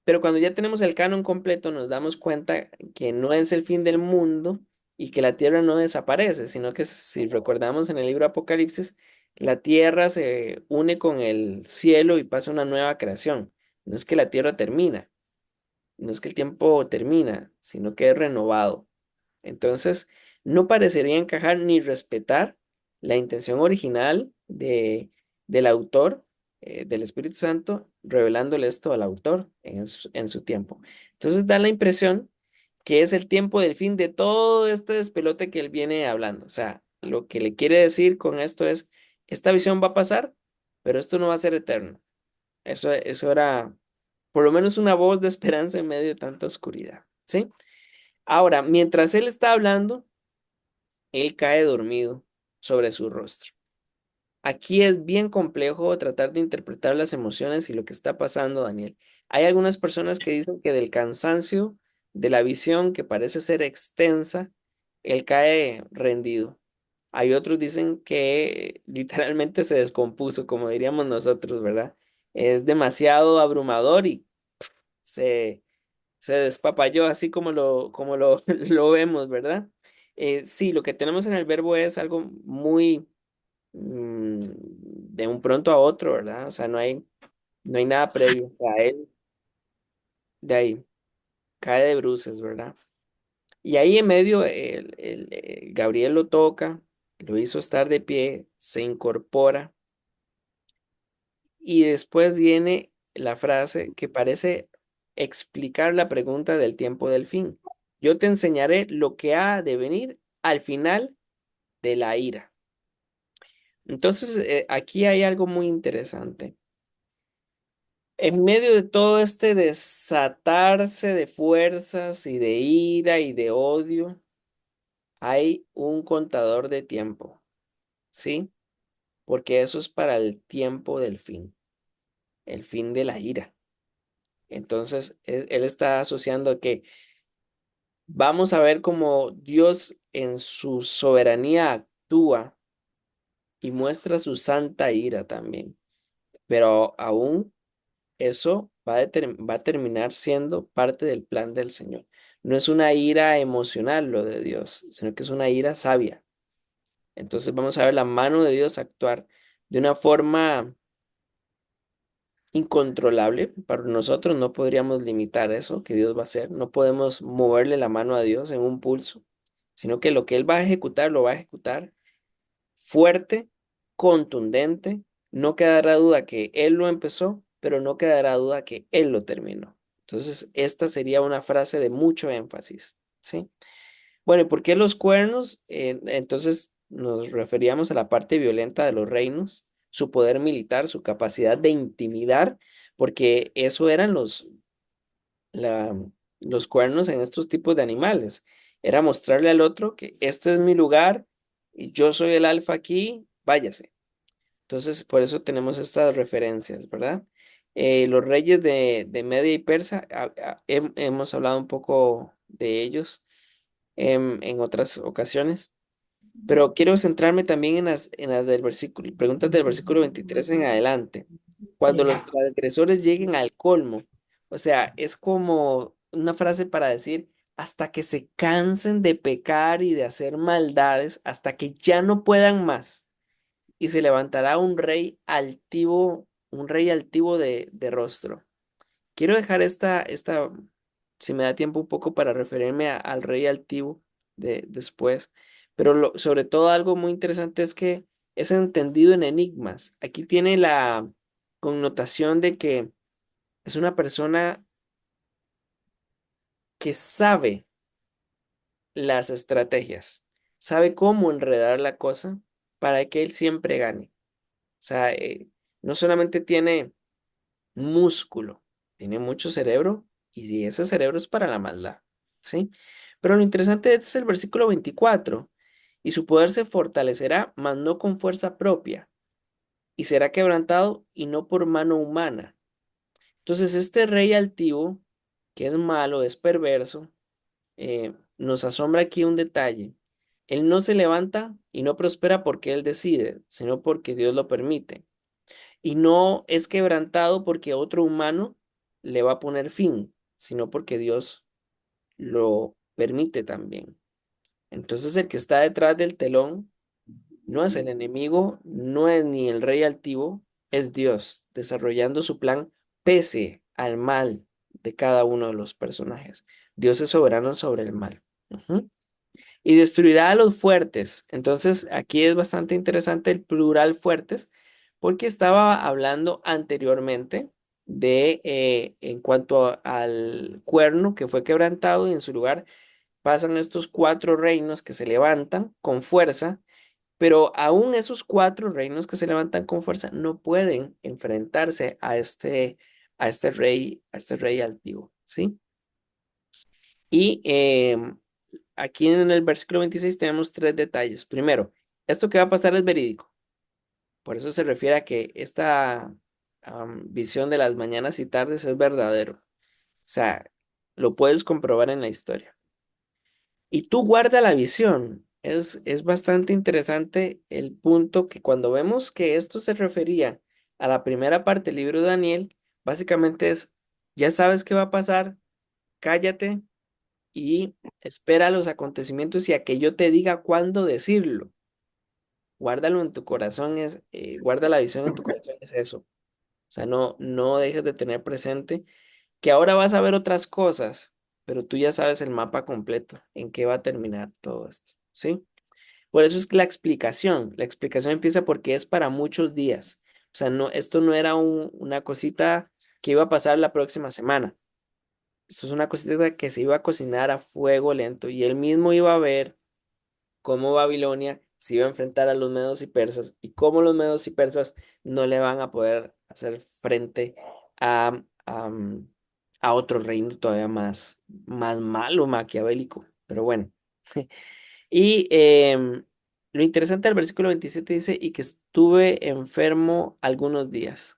[SPEAKER 1] pero cuando ya tenemos el canon completo nos damos cuenta que no es el fin del mundo y que la tierra no desaparece, sino que si recordamos en el libro Apocalipsis, la tierra se une con el cielo y pasa una nueva creación. No es que la tierra termina, no es que el tiempo termina, sino que es renovado. Entonces, no parecería encajar ni respetar la intención original del autor, del Espíritu Santo, revelándole esto al autor en su tiempo. Entonces, da la impresión que es el tiempo del fin de todo este despelote que él viene hablando. O sea, lo que le quiere decir con esto es, esta visión va a pasar, pero esto no va a ser eterno. Eso era por lo menos una voz de esperanza en medio de tanta oscuridad, ¿sí? Ahora, mientras él está hablando, él cae dormido sobre su rostro. Aquí es bien complejo tratar de interpretar las emociones y lo que está pasando, Daniel. Hay algunas personas que dicen que del cansancio de la visión, que parece ser extensa, él cae rendido. Hay otros dicen que literalmente se descompuso, como diríamos nosotros, ¿verdad? Es demasiado abrumador y se, se despapalló, así como lo, lo vemos, ¿verdad? Sí, lo que tenemos en el verbo es algo muy de un pronto a otro, ¿verdad? O sea, no hay nada previo. O sea, él de ahí cae de bruces, ¿verdad? Y ahí en medio, Gabriel lo toca, lo hizo estar de pie, se incorpora y después viene la frase que parece explicar la pregunta del tiempo del fin. Yo te enseñaré lo que ha de venir al final de la ira. Entonces, aquí hay algo muy interesante. En medio de todo este desatarse de fuerzas y de ira y de odio, hay un contador de tiempo, ¿sí? Porque eso es para el tiempo del fin, el fin de la ira. Entonces, él está asociando que vamos a ver cómo Dios en su soberanía actúa y muestra su santa ira también. Pero aún eso va a terminar siendo parte del plan del Señor. No es una ira emocional lo de Dios, sino que es una ira sabia. Entonces vamos a ver la mano de Dios actuar de una forma incontrolable. Para nosotros no podríamos limitar eso que Dios va a hacer. No podemos moverle la mano a Dios en un pulso, sino que lo que Él va a ejecutar, lo va a ejecutar fuerte, contundente. No quedará duda que Él lo empezó, pero no quedará duda que Él lo terminó. Entonces, esta sería una frase de mucho énfasis, ¿sí? Bueno, ¿y por qué los cuernos? Entonces, nos referíamos a la parte violenta de los reinos, su poder militar, su capacidad de intimidar, porque eso eran la- los cuernos en estos tipos de animales. Era mostrarle al otro que este es mi lugar y yo soy el alfa aquí, váyase. Entonces, por eso tenemos estas referencias, ¿verdad? Los reyes de Media y Persa, hemos hablado un poco de ellos en otras ocasiones, pero quiero centrarme también en las del versículo, preguntas del versículo 23 en adelante. Cuando los transgresores lleguen al colmo, o sea, es como una frase para decir, hasta que se cansen de pecar y de hacer maldades, hasta que ya no puedan más y se levantará un rey altivo de rostro. Quiero dejar si me da tiempo un poco para referirme al rey altivo después, pero sobre todo algo muy interesante es que es entendido en enigmas. Aquí tiene la connotación de que es una persona que sabe las estrategias, sabe cómo enredar la cosa para que él siempre gane. O sea, no solamente tiene músculo, tiene mucho cerebro y ese cerebro es para la maldad, ¿sí? Pero lo interesante es el versículo 24 y su poder se fortalecerá, mas no con fuerza propia, y será quebrantado y no por mano humana. Entonces, este rey altivo, que es malo, es perverso, nos asombra aquí un detalle. Él no se levanta y no prospera porque él decide, sino porque Dios lo permite. Y no es quebrantado porque otro humano le va a poner fin, sino porque Dios lo permite también. Entonces el que está detrás del telón no es el enemigo, no es ni el rey altivo, es Dios desarrollando su plan pese al mal de cada uno de los personajes. Dios es soberano sobre el mal. Ujú. Y destruirá a los fuertes. Entonces, aquí es bastante interesante el plural fuertes, porque estaba hablando anteriormente de, en cuanto al cuerno que fue quebrantado y en su lugar pasan estos cuatro reinos que se levantan con fuerza, pero aún esos cuatro reinos que se levantan con fuerza no pueden enfrentarse a este rey altivo, ¿sí? Y aquí en el versículo 26 tenemos tres detalles. Primero, esto que va a pasar es verídico. Por eso se refiere a que esta visión de las mañanas y tardes es verdadero. O sea, lo puedes comprobar en la historia. Y tú guarda la visión. Es bastante interesante el punto que cuando vemos que esto se refería a la primera parte del libro de Daniel, básicamente es, ya sabes qué va a pasar, cállate y espera los acontecimientos y a que yo te diga cuándo decirlo. Guárdalo en tu corazón, guarda la visión en tu corazón, es eso. O sea, no dejes de tener presente que ahora vas a ver otras cosas, pero tú ya sabes el mapa completo, en qué va a terminar todo esto, ¿sí? Por eso es que la explicación empieza porque es para muchos días. O sea, no, esto no era una cosita que iba a pasar la próxima semana. Esto es una cosita que se iba a cocinar a fuego lento y él mismo iba a ver cómo Babilonia se iba a enfrentar a los medos y persas y cómo los medos y persas no le van a poder hacer frente a otro reino todavía más malo, maquiavélico. Pero bueno. Y lo interesante del versículo 27 dice, y que estuve enfermo algunos días.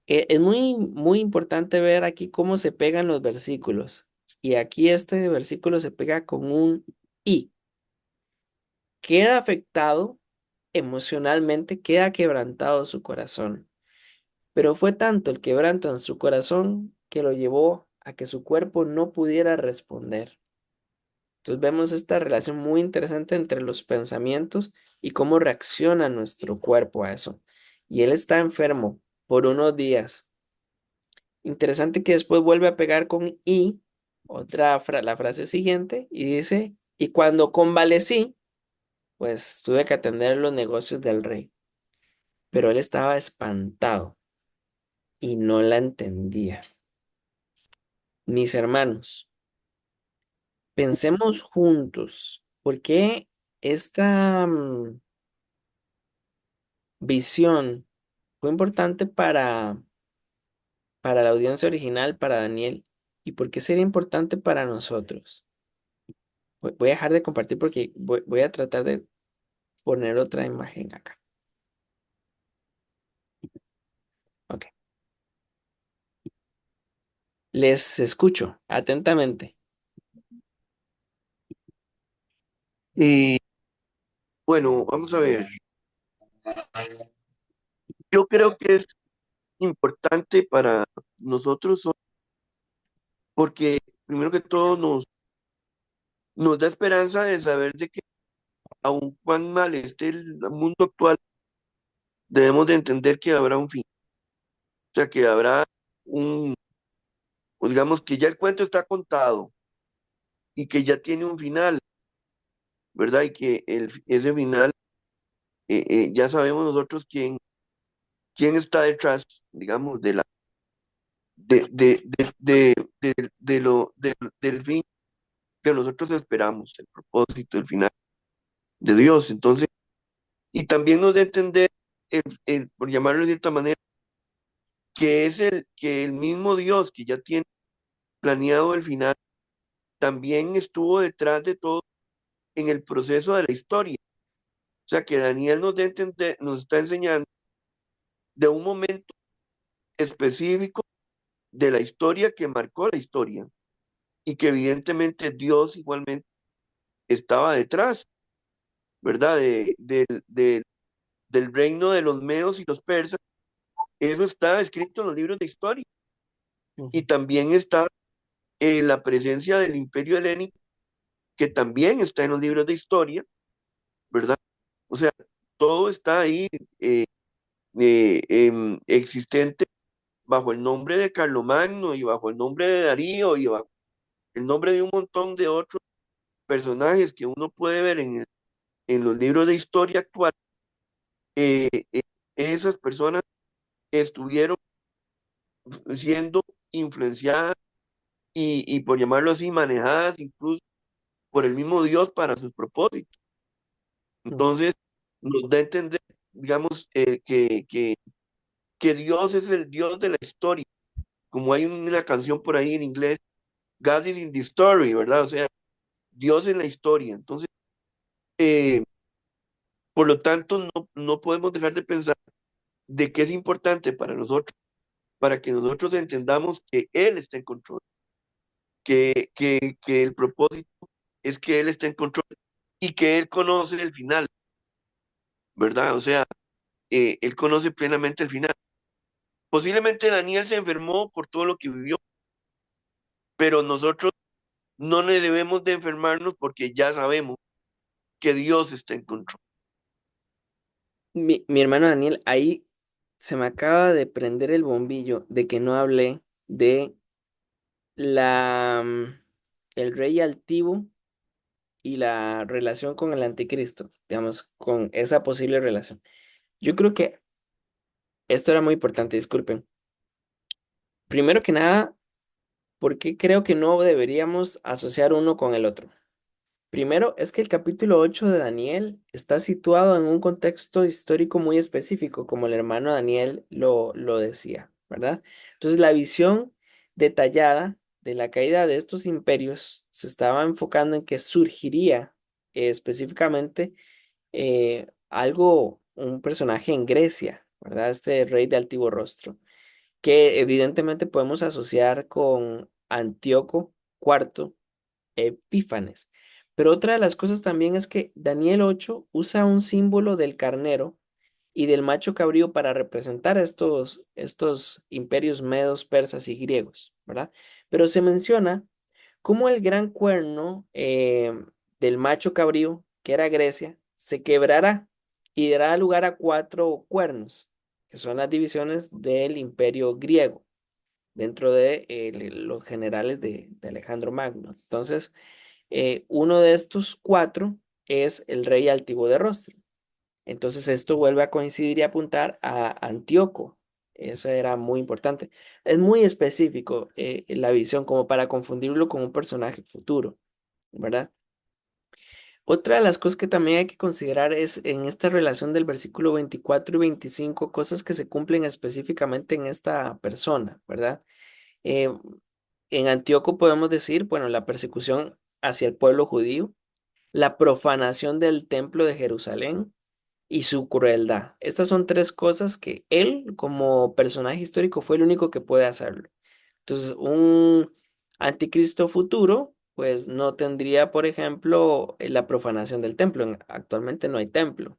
[SPEAKER 1] Es muy importante ver aquí cómo se pegan los versículos. Y aquí este versículo se pega con un y. Queda afectado emocionalmente, queda quebrantado su corazón. Pero fue tanto el quebranto en su corazón que lo llevó a que su cuerpo no pudiera responder. Entonces vemos esta relación muy interesante entre los pensamientos y cómo reacciona nuestro cuerpo a eso. Y él está enfermo por unos días. Interesante que después vuelve a pegar con y, la frase siguiente, y dice, y cuando convalecí, pues tuve que atender los negocios del rey. Pero él estaba espantado y no la entendía. Mis hermanos, pensemos juntos, ¿por qué esta visión fue importante para la audiencia original, para Daniel? ¿Y por qué sería importante para nosotros? Voy a dejar de compartir porque voy a tratar de poner otra imagen acá. Ok. Les escucho atentamente.
[SPEAKER 8] Y bueno, vamos a ver. Yo creo que es importante para nosotros porque primero que todo nos da esperanza de saber de que aun cuán mal esté el mundo actual, debemos de entender que habrá un fin. O sea, que habrá un, o digamos que ya el cuento está contado y que ya tiene un final, ¿verdad? Y que ese final, ya sabemos nosotros quién está detrás, digamos, del fin que nosotros esperamos, el propósito, el final de Dios. Entonces, y también nos da a entender, por llamarlo de cierta manera, que el mismo Dios que ya tiene planeado el final, también estuvo detrás de todo en el proceso de la historia. O sea, que Daniel nos, nos está enseñando de un momento específico de la historia que marcó la historia y que evidentemente Dios igualmente estaba detrás, ¿verdad? Del reino de los medos y los persas. Eso está escrito en los libros de historia. Y también está la presencia del imperio helénico, que también está en los libros de historia, ¿verdad? O sea, todo está ahí existente bajo el nombre de Carlomagno y bajo el nombre de Darío y bajo el nombre de un montón de otros personajes que uno puede ver en los libros de historia actual. Esas personas estuvieron siendo influenciadas y, por llamarlo así, manejadas incluso por el mismo Dios para sus propósitos. Entonces, nos da a entender, digamos, que Dios es el Dios de la historia. Como hay una canción por ahí en inglés, God is in the story, ¿verdad? O sea, Dios en la historia. Entonces, eh, por lo tanto, no podemos dejar de pensar de que es importante para nosotros, para que nosotros entendamos que Él está en control, que el propósito es que Él está en control y que Él conoce el final, ¿verdad? O sea, Él conoce plenamente el final. Posiblemente Daniel se enfermó por todo lo que vivió, pero nosotros no le debemos de enfermarnos porque ya sabemos que Dios está en control.
[SPEAKER 1] Mi hermano Daniel, ahí se me acaba de prender el bombillo de que no hablé de el rey altivo y la relación con el anticristo, digamos, con esa posible relación. Yo creo que esto era muy importante, disculpen. Primero que nada, ¿por qué creo que no deberíamos asociar uno con el otro? Primero, es que el capítulo 8 de Daniel está situado en un contexto histórico muy específico, como el hermano Daniel lo decía, ¿verdad? Entonces, la visión detallada de la caída de estos imperios se estaba enfocando en que surgiría específicamente un personaje en Grecia, ¿verdad? Este rey de altivo rostro, que evidentemente podemos asociar con Antíoco IV Epífanes. Pero otra de las cosas también es que Daniel 8 usa un símbolo del carnero y del macho cabrío para representar estos imperios medos, persas y griegos, ¿verdad? Pero se menciona cómo el gran cuerno del macho cabrío, que era Grecia, se quebrará y dará lugar a cuatro cuernos, que son las divisiones del imperio griego, dentro de los generales de Alejandro Magno. Entonces, uno de estos cuatro es el rey altivo de rostro. Entonces esto vuelve a coincidir y apuntar a Antíoco. Eso era muy importante. Es muy específico la visión como para confundirlo con un personaje futuro, ¿verdad? Otra de las cosas que también hay que considerar es en esta relación del versículo 24 y 25, cosas que se cumplen específicamente en esta persona, ¿verdad? Eh, en Antíoco podemos decir, bueno, la persecución hacia el pueblo judío, la profanación del templo de Jerusalén y su crueldad. Estas son tres cosas que él, como personaje histórico, fue el único que puede hacerlo. Entonces, un anticristo futuro, pues no tendría, por ejemplo, la profanación del templo. Actualmente no hay templo,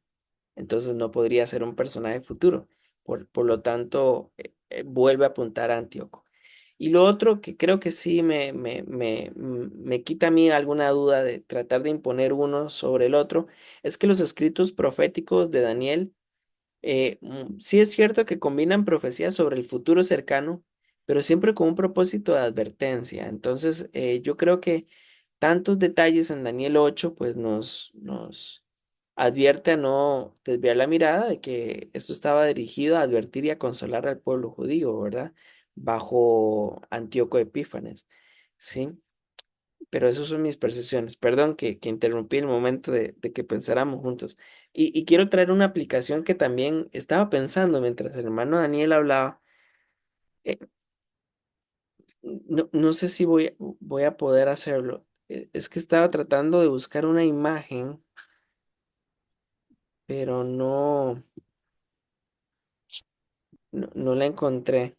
[SPEAKER 1] entonces no podría ser un personaje futuro. Por lo tanto, vuelve a apuntar a Antíoco. Y lo otro que creo que sí me quita a mí alguna duda de tratar de imponer uno sobre el otro, es que los escritos proféticos de Daniel, sí es cierto que combinan profecías sobre el futuro cercano, pero siempre con un propósito de advertencia. Entonces, yo creo que tantos detalles en Daniel 8, pues nos advierte a no desviar la mirada de que esto estaba dirigido a advertir y a consolar al pueblo judío, ¿verdad? Bajo Antíoco Epífanes, ¿sí? Pero esas son mis percepciones. Perdón que interrumpí el momento de que pensáramos juntos. Y quiero traer una aplicación que también estaba pensando mientras el hermano Daniel hablaba. Eh, no sé si voy a poder hacerlo. Es que estaba tratando de buscar una imagen, pero no la encontré.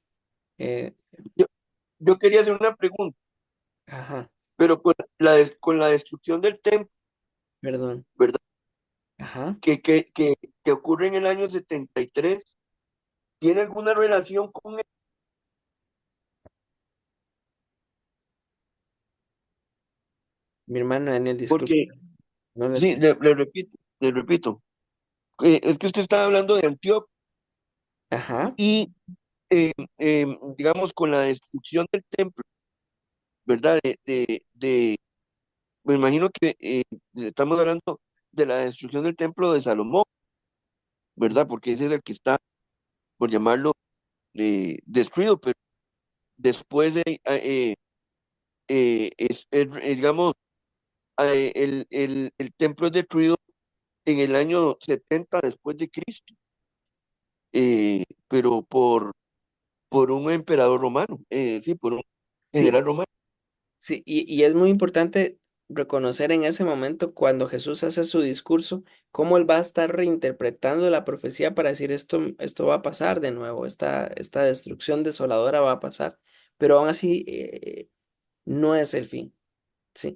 [SPEAKER 1] Eh,
[SPEAKER 8] Yo, yo quería hacer una pregunta,
[SPEAKER 1] ajá,
[SPEAKER 8] pero con la destrucción del templo,
[SPEAKER 1] perdón.
[SPEAKER 8] ¿verdad?
[SPEAKER 1] Ajá.
[SPEAKER 8] Que ocurre en el año 73, ¿tiene alguna relación con él?
[SPEAKER 1] Mi hermano Daniel, disculpe,
[SPEAKER 8] Porque,
[SPEAKER 1] no lo
[SPEAKER 8] sí,
[SPEAKER 1] escuché.
[SPEAKER 8] le repito, es que usted estaba hablando de Antioquía
[SPEAKER 1] Ajá.
[SPEAKER 8] y, digamos, con la destrucción del templo, ¿verdad? Me imagino que estamos hablando de la destrucción del templo de Salomón, ¿verdad? Porque ese es el que está, por llamarlo, destruido, pero después digamos, el templo es destruido en el año 70 después de Cristo, pero por un emperador romano, sí, por un
[SPEAKER 1] Sí,
[SPEAKER 8] general romano.
[SPEAKER 1] sí, y es muy importante reconocer en ese momento cuando Jesús hace su discurso, cómo él va a estar reinterpretando la profecía para decir esto va a pasar de nuevo, esta destrucción desoladora va a pasar, pero aún así no es el fin. Sí.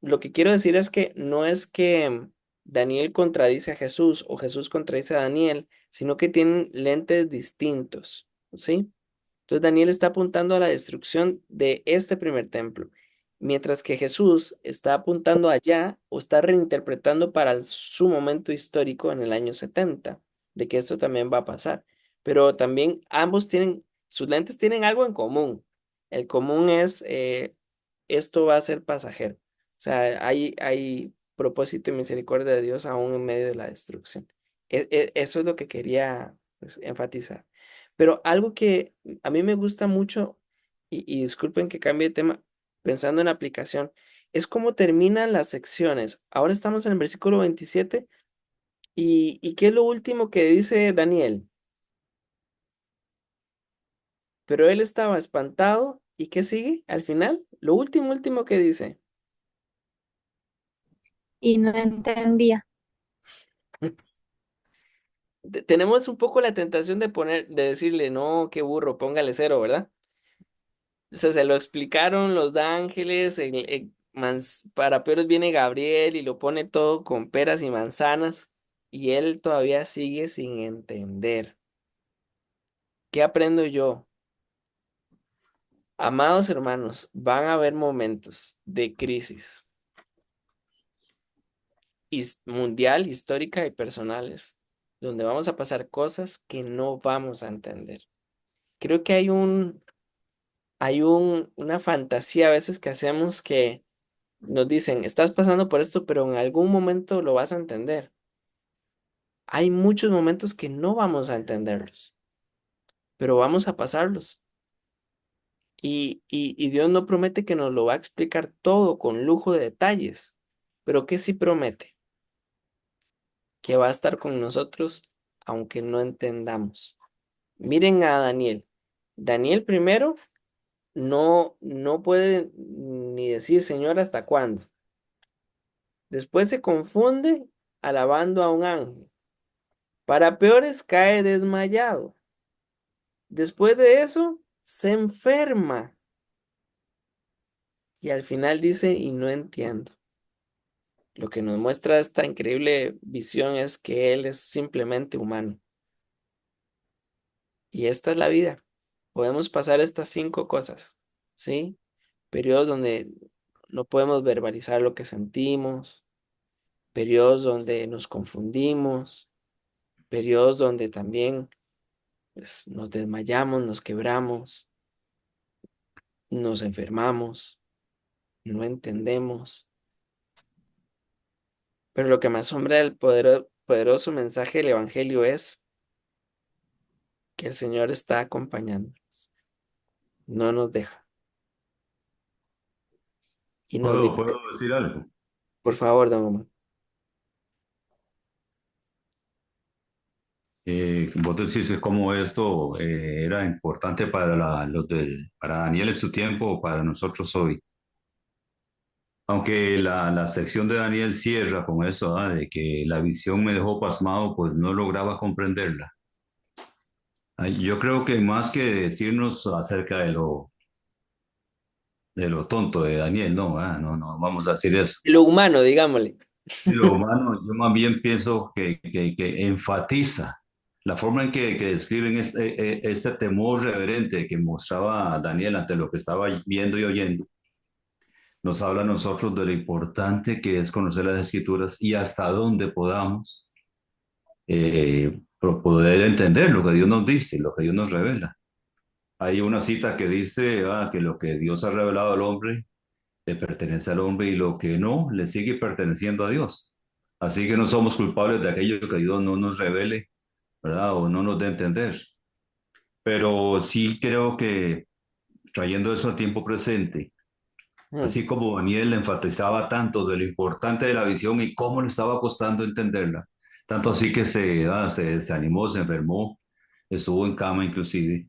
[SPEAKER 1] Lo que quiero decir es que no es que Daniel contradice a Jesús o Jesús contradice a Daniel, sino que tienen lentes distintos, ¿sí? Entonces Daniel está apuntando a la destrucción de este primer templo, mientras que Jesús está apuntando allá o está reinterpretando para su momento histórico en el año 70 de que esto también va a pasar. Pero también ambos tienen, sus lentes tienen algo en común. El común es, esto va a ser pasajero. O sea, hay propósito y misericordia de Dios aún en medio de la destrucción. Eso es lo que quería pues, enfatizar. Pero algo que a mí me gusta mucho, y disculpen que cambie de tema, pensando en aplicación, es cómo terminan las secciones. Ahora estamos en el versículo 27 y ¿qué es lo último que dice Daniel? Pero él estaba espantado y ¿qué sigue al final? Lo último que dice.
[SPEAKER 9] Y no entendía.
[SPEAKER 1] Tenemos un poco la tentación de decirle, no, qué burro, póngale cero, ¿verdad? O sea, se lo explicaron los ángeles, para peores viene Gabriel y lo pone todo con peras y manzanas, y él todavía sigue sin entender. ¿Qué aprendo yo? Amados hermanos, van a haber momentos de crisis mundial, histórica y personales, donde vamos a pasar cosas que no vamos a entender. Creo que una fantasía a veces que hacemos que nos dicen, estás pasando por esto, pero en algún momento lo vas a entender. Hay muchos momentos que no vamos a entenderlos, pero vamos a pasarlos. Y Dios no promete que nos lo va a explicar todo con lujo de detalles, pero que sí promete que va a estar con nosotros aunque no entendamos. Miren a Daniel. Daniel primero no puede ni decir Señor hasta cuándo. Después se confunde alabando a un ángel. Para peores cae desmayado. Después de eso se enferma y al final dice y no entiendo. Lo que nos muestra esta increíble visión es que él es simplemente humano. Y esta es la vida. Podemos pasar estas 5 cosas, ¿sí? Periodos donde no podemos verbalizar lo que sentimos, periodos donde nos confundimos, periodos donde también pues, nos desmayamos, nos quebramos, nos enfermamos, no entendemos. Pero lo que me asombra del poderoso mensaje del Evangelio es que el Señor está acompañándonos, no nos deja. Y nos
[SPEAKER 6] ¿Puedo,
[SPEAKER 1] dice,
[SPEAKER 6] puedo decir algo?
[SPEAKER 1] por favor, don Omar.
[SPEAKER 6] Vos decís cómo esto era importante para, para Daniel en su tiempo o para nosotros hoy. Aunque la sección de Daniel cierra con eso, de que la visión me dejó pasmado, pues no lograba comprenderla. Yo creo que más que decirnos acerca de lo tonto de Daniel, no, no vamos a decir eso.
[SPEAKER 1] Lo humano, digámosle.
[SPEAKER 6] De lo humano, yo más bien pienso que enfatiza la forma en que describen este temor reverente que mostraba Daniel ante lo que estaba viendo y oyendo. Nos habla a nosotros de lo importante que es conocer las escrituras y hasta dónde podamos poder entender lo que Dios nos dice, lo que Dios nos revela. Hay una cita que dice que lo que Dios ha revelado al hombre le pertenece al hombre y lo que no le sigue perteneciendo a Dios. Así que no somos culpables de aquello que Dios no nos revele, ¿verdad? O no nos dé a entender. Pero sí creo que trayendo eso al tiempo presente,
[SPEAKER 1] Mm.
[SPEAKER 6] así como Daniel enfatizaba tanto de lo importante de la visión y cómo le estaba costando entenderla, tanto así que se animó, se enfermó, estuvo en cama inclusive.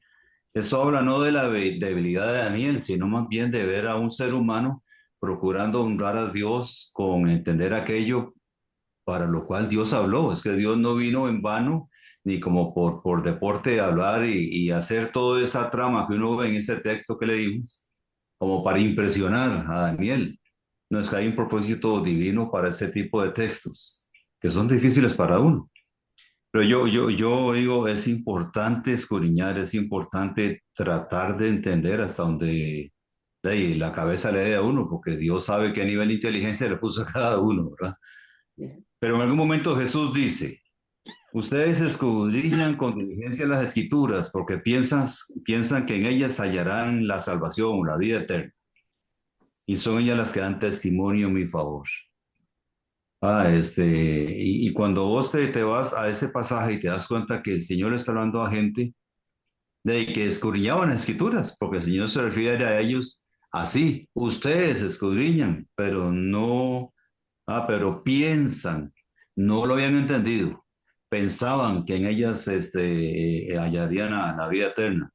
[SPEAKER 6] Eso habla no de la debilidad de Daniel, sino más bien de ver a un ser humano procurando honrar a Dios con entender aquello para lo cual Dios habló. Es que Dios no vino en vano, ni como por deporte hablar y hacer toda esa trama que uno ve en ese texto que leímos, como para impresionar a Daniel. No es que hay un propósito divino para ese tipo de textos, que son difíciles para uno. Pero yo digo, es importante escudriñar, es importante tratar de entender hasta donde la cabeza le dé a uno, porque Dios sabe qué nivel de inteligencia le puso a cada uno, ¿verdad? Pero en algún momento Jesús dice, ustedes escudriñan con diligencia las escrituras porque piensan que en ellas hallarán la salvación, la vida eterna, y son ellas las que dan testimonio en mi favor. Y cuando vos te vas a ese pasaje y te das cuenta que el Señor está hablando a gente de que escudriñaban las escrituras, porque el Señor se refiere a ellos así, ustedes escudriñan, pero no, pero piensan, no lo habían entendido, pensaban que en ellas hallarían la vida eterna.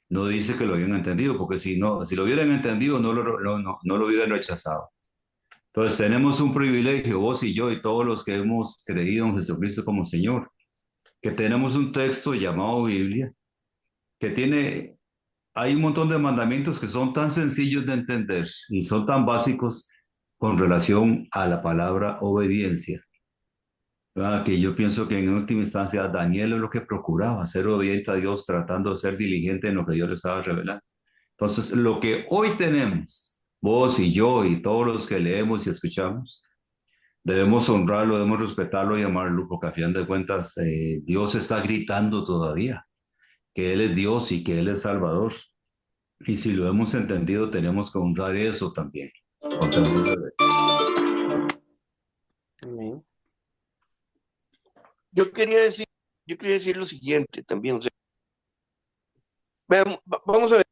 [SPEAKER 6] No dice que lo habían entendido, porque si no, si lo hubieran entendido, no lo hubieran rechazado. Entonces tenemos un privilegio, vos y yo y todos los que hemos creído en Jesucristo como Señor, que tenemos un texto llamado Biblia, que hay un montón de mandamientos que son tan sencillos de entender y son tan básicos con relación a la palabra obediencia. Que yo pienso que en última instancia Daniel es lo que procuraba, ser obediente a Dios, tratando de ser diligente en lo que Dios le estaba revelando. Entonces, lo que hoy tenemos, vos y yo y todos los que leemos y escuchamos, debemos honrarlo, debemos respetarlo y amarlo, porque a fin de cuentas Dios está gritando todavía que Él es Dios y que Él es Salvador. Y si lo hemos entendido, tenemos que honrar eso también, con temor de Dios.
[SPEAKER 1] Amén.
[SPEAKER 8] Yo quería decir, yo quería decir lo siguiente también. O sea, vamos a ver.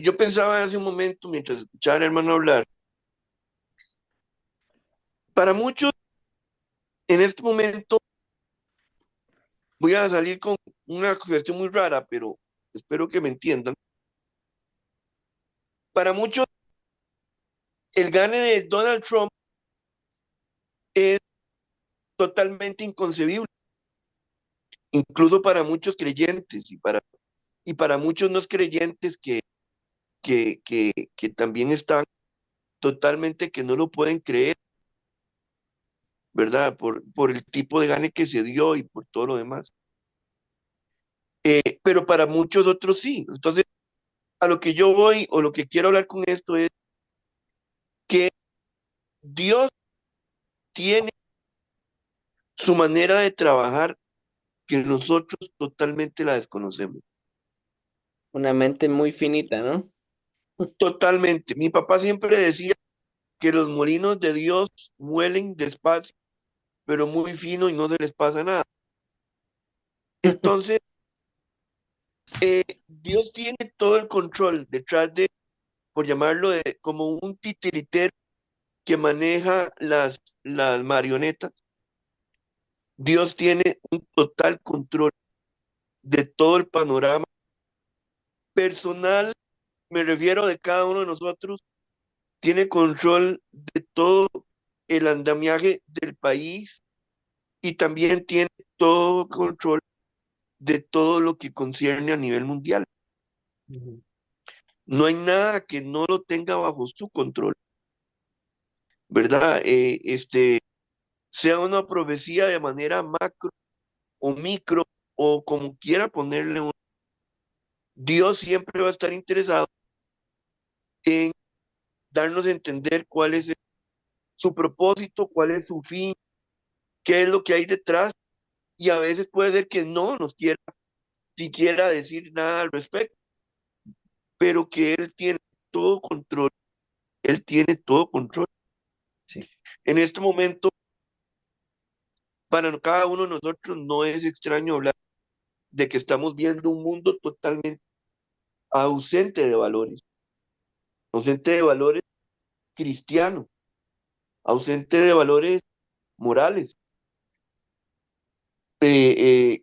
[SPEAKER 8] Yo pensaba hace un momento, mientras escuchaba al hermano hablar, para muchos en este momento voy a salir con una cuestión muy rara, pero espero que me entiendan. Para muchos, el gane de Donald Trump es totalmente inconcebible, incluso para muchos creyentes y para muchos no creyentes que también están totalmente que no lo pueden creer, ¿verdad? Por el tipo de gane que se dio y por todo lo demás. Pero para muchos otros sí. Entonces, a lo que yo voy o lo que quiero hablar con esto es que Dios tiene su manera de trabajar que nosotros totalmente la desconocemos.
[SPEAKER 1] Una mente muy finita, ¿no?
[SPEAKER 8] Totalmente. Mi papá siempre decía que los molinos de Dios muelen despacio, pero muy fino y no se les pasa nada. Entonces, Dios tiene todo el control detrás de, por llamarlo de, como un titiritero que maneja las marionetas. Dios tiene un total control de todo el panorama personal, me refiero de cada uno de nosotros, tiene control de todo el andamiaje del país y también tiene todo control de todo lo que concierne a nivel mundial.
[SPEAKER 1] Ujú.
[SPEAKER 8] No hay nada que no lo tenga bajo su control, ¿verdad? Sea una profecía de manera macro o micro o como quiera ponerle, Dios siempre va a estar interesado en darnos a entender cuál es su propósito, cuál es su fin, qué es lo que hay detrás, y a veces puede ser que no nos quiera siquiera decir nada al respecto, pero que Él tiene todo control, Él tiene todo control.
[SPEAKER 1] Sí.
[SPEAKER 8] En este momento, para cada uno de nosotros no es extraño hablar de que estamos viendo un mundo totalmente ausente de valores cristianos, ausente de valores morales,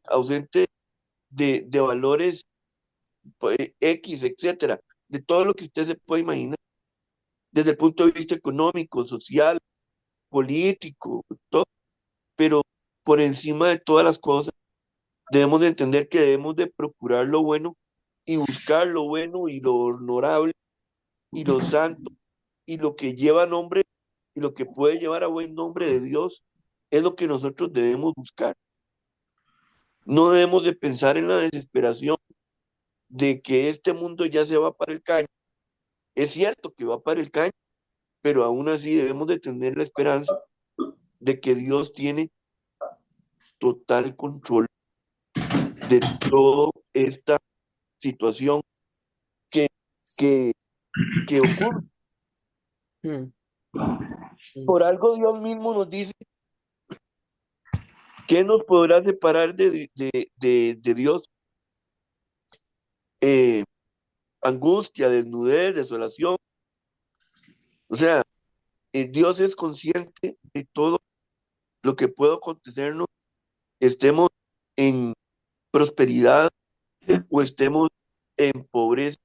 [SPEAKER 8] ausente de valores pues, X, etcétera, de todo lo que usted se puede imaginar, desde el punto de vista económico, social, político, todo, pero por encima de todas las cosas, debemos de entender que debemos de procurar lo bueno y buscar lo bueno y lo honorable y lo santo y lo que lleva nombre y lo que puede llevar a buen nombre de Dios es lo que nosotros debemos buscar. No debemos de pensar en la desesperación de que este mundo ya se va para el caño. Es cierto que va para el caño, pero aún así debemos de tener la esperanza de que Dios tiene total control de toda esta situación que, que, que ocurre.
[SPEAKER 1] Mm, mm.
[SPEAKER 8] Por algo Dios mismo nos dice que nos podrá separar de Dios. Eh, Angustia, desnudez, desolación. O sea, Dios es consciente de todo lo que puede acontecernos, estemos en prosperidad o estemos en pobreza,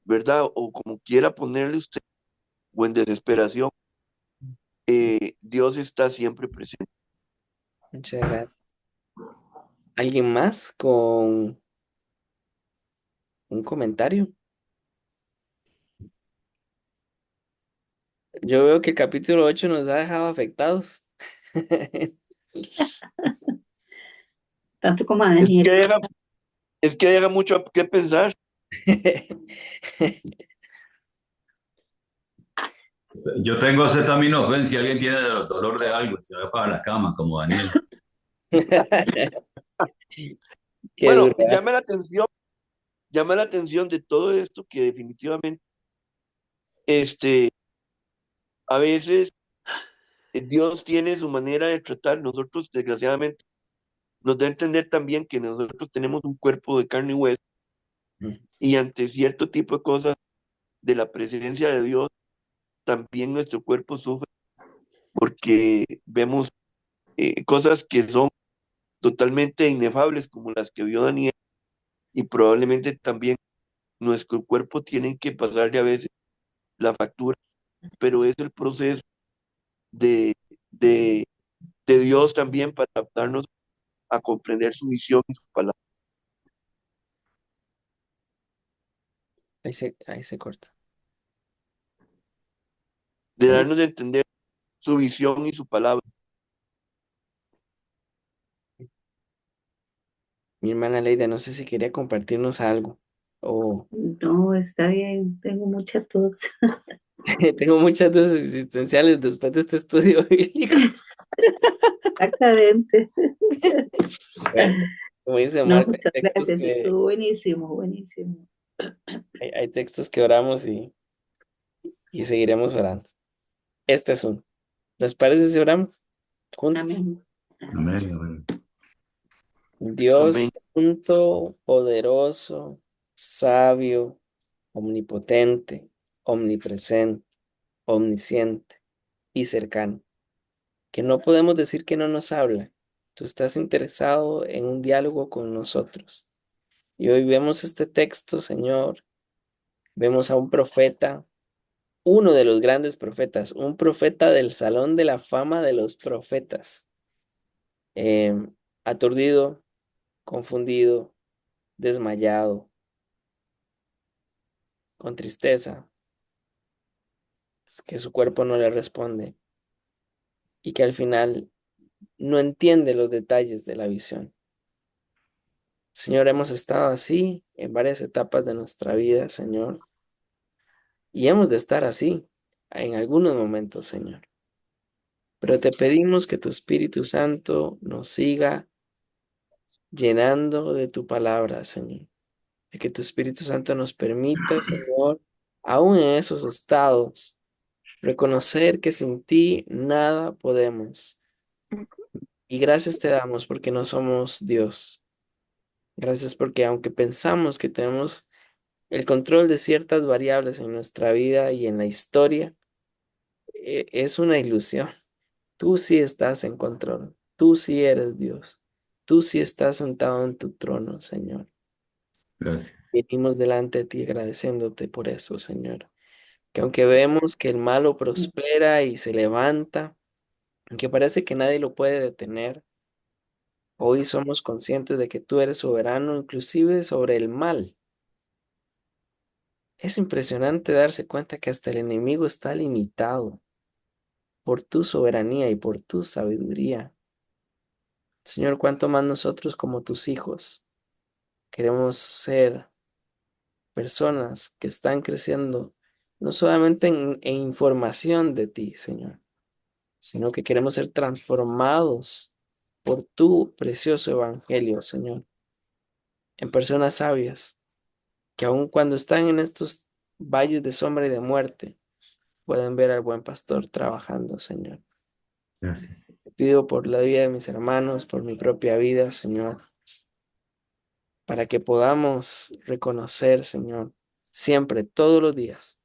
[SPEAKER 8] ¿verdad? O como quiera ponerle usted, o en desesperación, Dios está siempre presente.
[SPEAKER 1] Muchas gracias. ¿Alguien más con un comentario? Yo veo que el capítulo 8 nos ha dejado afectados.
[SPEAKER 4] Tanto como a
[SPEAKER 8] Es
[SPEAKER 4] Daniel.
[SPEAKER 8] que deja mucho que pensar.
[SPEAKER 6] Yo tengo acetaminofén si alguien tiene dolor de algo, se va para la cama, como Daniel.
[SPEAKER 1] Qué
[SPEAKER 8] Bueno,
[SPEAKER 1] duro, ¿eh?
[SPEAKER 8] llama la atención de todo esto que definitivamente, este, a veces Dios tiene su manera de tratar. Nosotros, desgraciadamente, nos da a entender también que nosotros tenemos un cuerpo de carne y hueso
[SPEAKER 1] Mm.
[SPEAKER 8] y ante cierto tipo de cosas de la presencia de Dios, también nuestro cuerpo sufre porque vemos cosas que son totalmente inefables como las que vio Daniel y probablemente también nuestro cuerpo tiene que pasarle a veces la factura, pero es el proceso de, de, de Dios también para adaptarnos a comprender su visión y su palabra,
[SPEAKER 1] Ahí se corta.
[SPEAKER 8] de
[SPEAKER 1] Ahí.
[SPEAKER 8] darnos a entender su visión y su palabra.
[SPEAKER 1] Mi hermana Leida, no sé si quería compartirnos algo. O
[SPEAKER 4] No, está bien, tengo mucha tos.
[SPEAKER 1] tengo muchas dudas existenciales después de este estudio bíblico.
[SPEAKER 4] Exactamente.
[SPEAKER 1] Bueno, como dice
[SPEAKER 4] No,
[SPEAKER 1] Marco,
[SPEAKER 4] muchas gracias, estuvo buenísimo, buenísimo.
[SPEAKER 1] hay textos que oramos y seguiremos orando. Este es uno. ¿Les parece si oramos juntos?
[SPEAKER 4] Amén.
[SPEAKER 6] Amén, amén.
[SPEAKER 1] Dios
[SPEAKER 8] Amén.
[SPEAKER 1] santo, poderoso, sabio, omnipotente, omnipresente, omnisciente y cercano, que no podemos decir que no nos habla. Tú estás interesado en un diálogo con nosotros. Y hoy vemos este texto, Señor, vemos a un profeta uno de los grandes profetas, un profeta del Salón de la Fama de los Profetas, aturdido, confundido, desmayado, con tristeza, que su cuerpo no le responde y que al final no entiende los detalles de la visión. Señor, hemos estado así en varias etapas de nuestra vida, Señor, y hemos de estar así en algunos momentos, Señor. Pero te pedimos que tu Espíritu Santo nos siga llenando de tu palabra, Señor. Y que tu Espíritu Santo nos permita, Señor, aún en esos estados, reconocer que sin ti nada podemos. Y gracias te damos porque no somos Dios. Gracias porque aunque pensamos que tenemos el control de ciertas variables en nuestra vida y en la historia, es una ilusión. Tú sí estás en control. Tú sí eres Dios. Tú sí estás sentado en tu trono, Señor.
[SPEAKER 6] Gracias.
[SPEAKER 1] Venimos delante de ti agradeciéndote por eso, Señor. Que aunque vemos que el malo prospera y se levanta, aunque parece que nadie lo puede detener, hoy somos conscientes de que tú eres soberano, inclusive sobre el mal. Es impresionante darse cuenta que hasta el enemigo está limitado por tu soberanía y por tu sabiduría. Señor, cuánto más nosotros como tus hijos queremos ser personas que están creciendo, no solamente en información de ti, Señor, sino que queremos ser transformados por tu precioso evangelio, Señor, en personas sabias, que aun cuando están en estos valles de sombra y de muerte, pueden ver al buen pastor trabajando, Señor.
[SPEAKER 6] Gracias.
[SPEAKER 1] Te pido por la vida de mis hermanos, por mi propia vida, Señor, para que podamos reconocer, Señor, siempre, todos los días,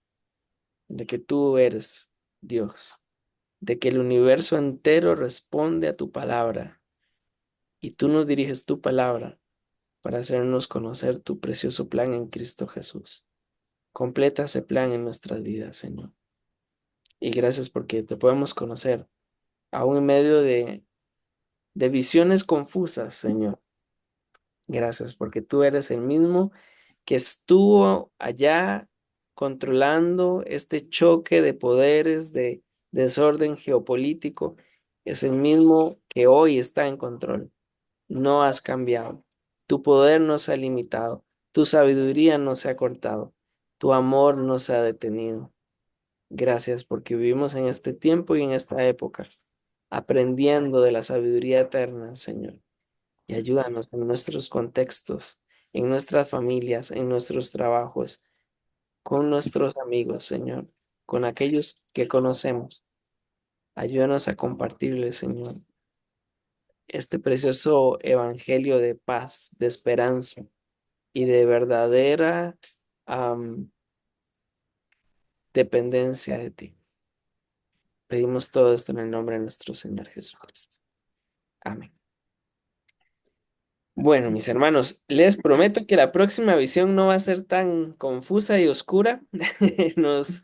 [SPEAKER 1] de que tú eres Dios, de que el universo entero responde a tu palabra y tú nos diriges tu palabra para hacernos conocer tu precioso plan en Cristo Jesús. Completa ese plan en nuestras vidas, Señor. Y gracias porque te podemos conocer, aún en medio de visiones confusas, Señor. Gracias porque tú eres el mismo que estuvo allá controlando este choque de poderes, de desorden geopolítico. Es el mismo que hoy está en control. No has cambiado. Tu poder no se ha limitado. Tu sabiduría no se ha cortado. Tu amor no se ha detenido. Gracias porque vivimos en este tiempo y en esta época, aprendiendo de la sabiduría eterna, Señor. Y ayúdanos en nuestros contextos, en nuestras familias, en nuestros trabajos, con nuestros amigos, Señor, con aquellos que conocemos. Ayúdanos a compartirles, Señor, este precioso evangelio de paz, de esperanza y de verdadera dependencia de ti. Pedimos todo esto en el nombre de nuestro Señor Jesucristo. Amén. Bueno, mis hermanos, les prometo que la próxima visión no va a ser tan confusa y oscura. Nos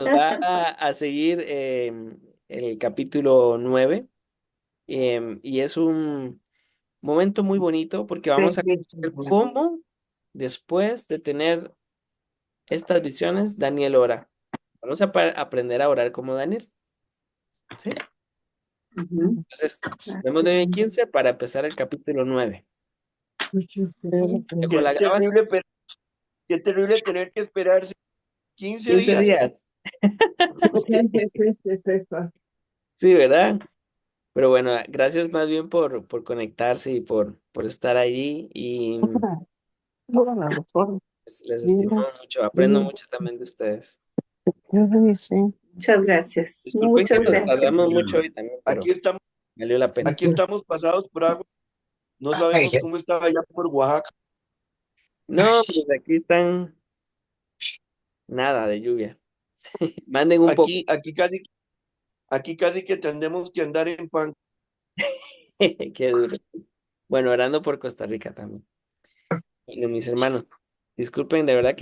[SPEAKER 1] va a seguir el capítulo 9 y es un momento muy bonito porque vamos a conocer cómo después de tener estas visiones, Daniel ora. Vamos a aprender a orar como Daniel. ¿Sí?
[SPEAKER 4] Ujú.
[SPEAKER 1] Entonces, vemos de 15 para empezar el capítulo 9. Dejo la grabación.
[SPEAKER 8] Qué terrible tener que esperarse 15
[SPEAKER 1] 15
[SPEAKER 8] días.
[SPEAKER 1] días. Sí, ¿verdad? Pero bueno, gracias más bien por conectarse y por estar allí y les estimo mucho, aprendo mucho también de ustedes.
[SPEAKER 4] Muchas gracias.
[SPEAKER 1] Disculpen que
[SPEAKER 4] Muchas
[SPEAKER 1] nos
[SPEAKER 4] gracias.
[SPEAKER 1] tardamos mucho hoy también, pero valió la pena.
[SPEAKER 8] Aquí estamos pasados por agua. No sabemos cómo estaba allá por Oaxaca.
[SPEAKER 1] No, pues aquí están nada de lluvia. Manden un poco.
[SPEAKER 8] Aquí casi que tendremos que andar en pan.
[SPEAKER 1] Qué duro. Bueno, orando por Costa Rica también. Bueno, mis hermanos, disculpen de verdad que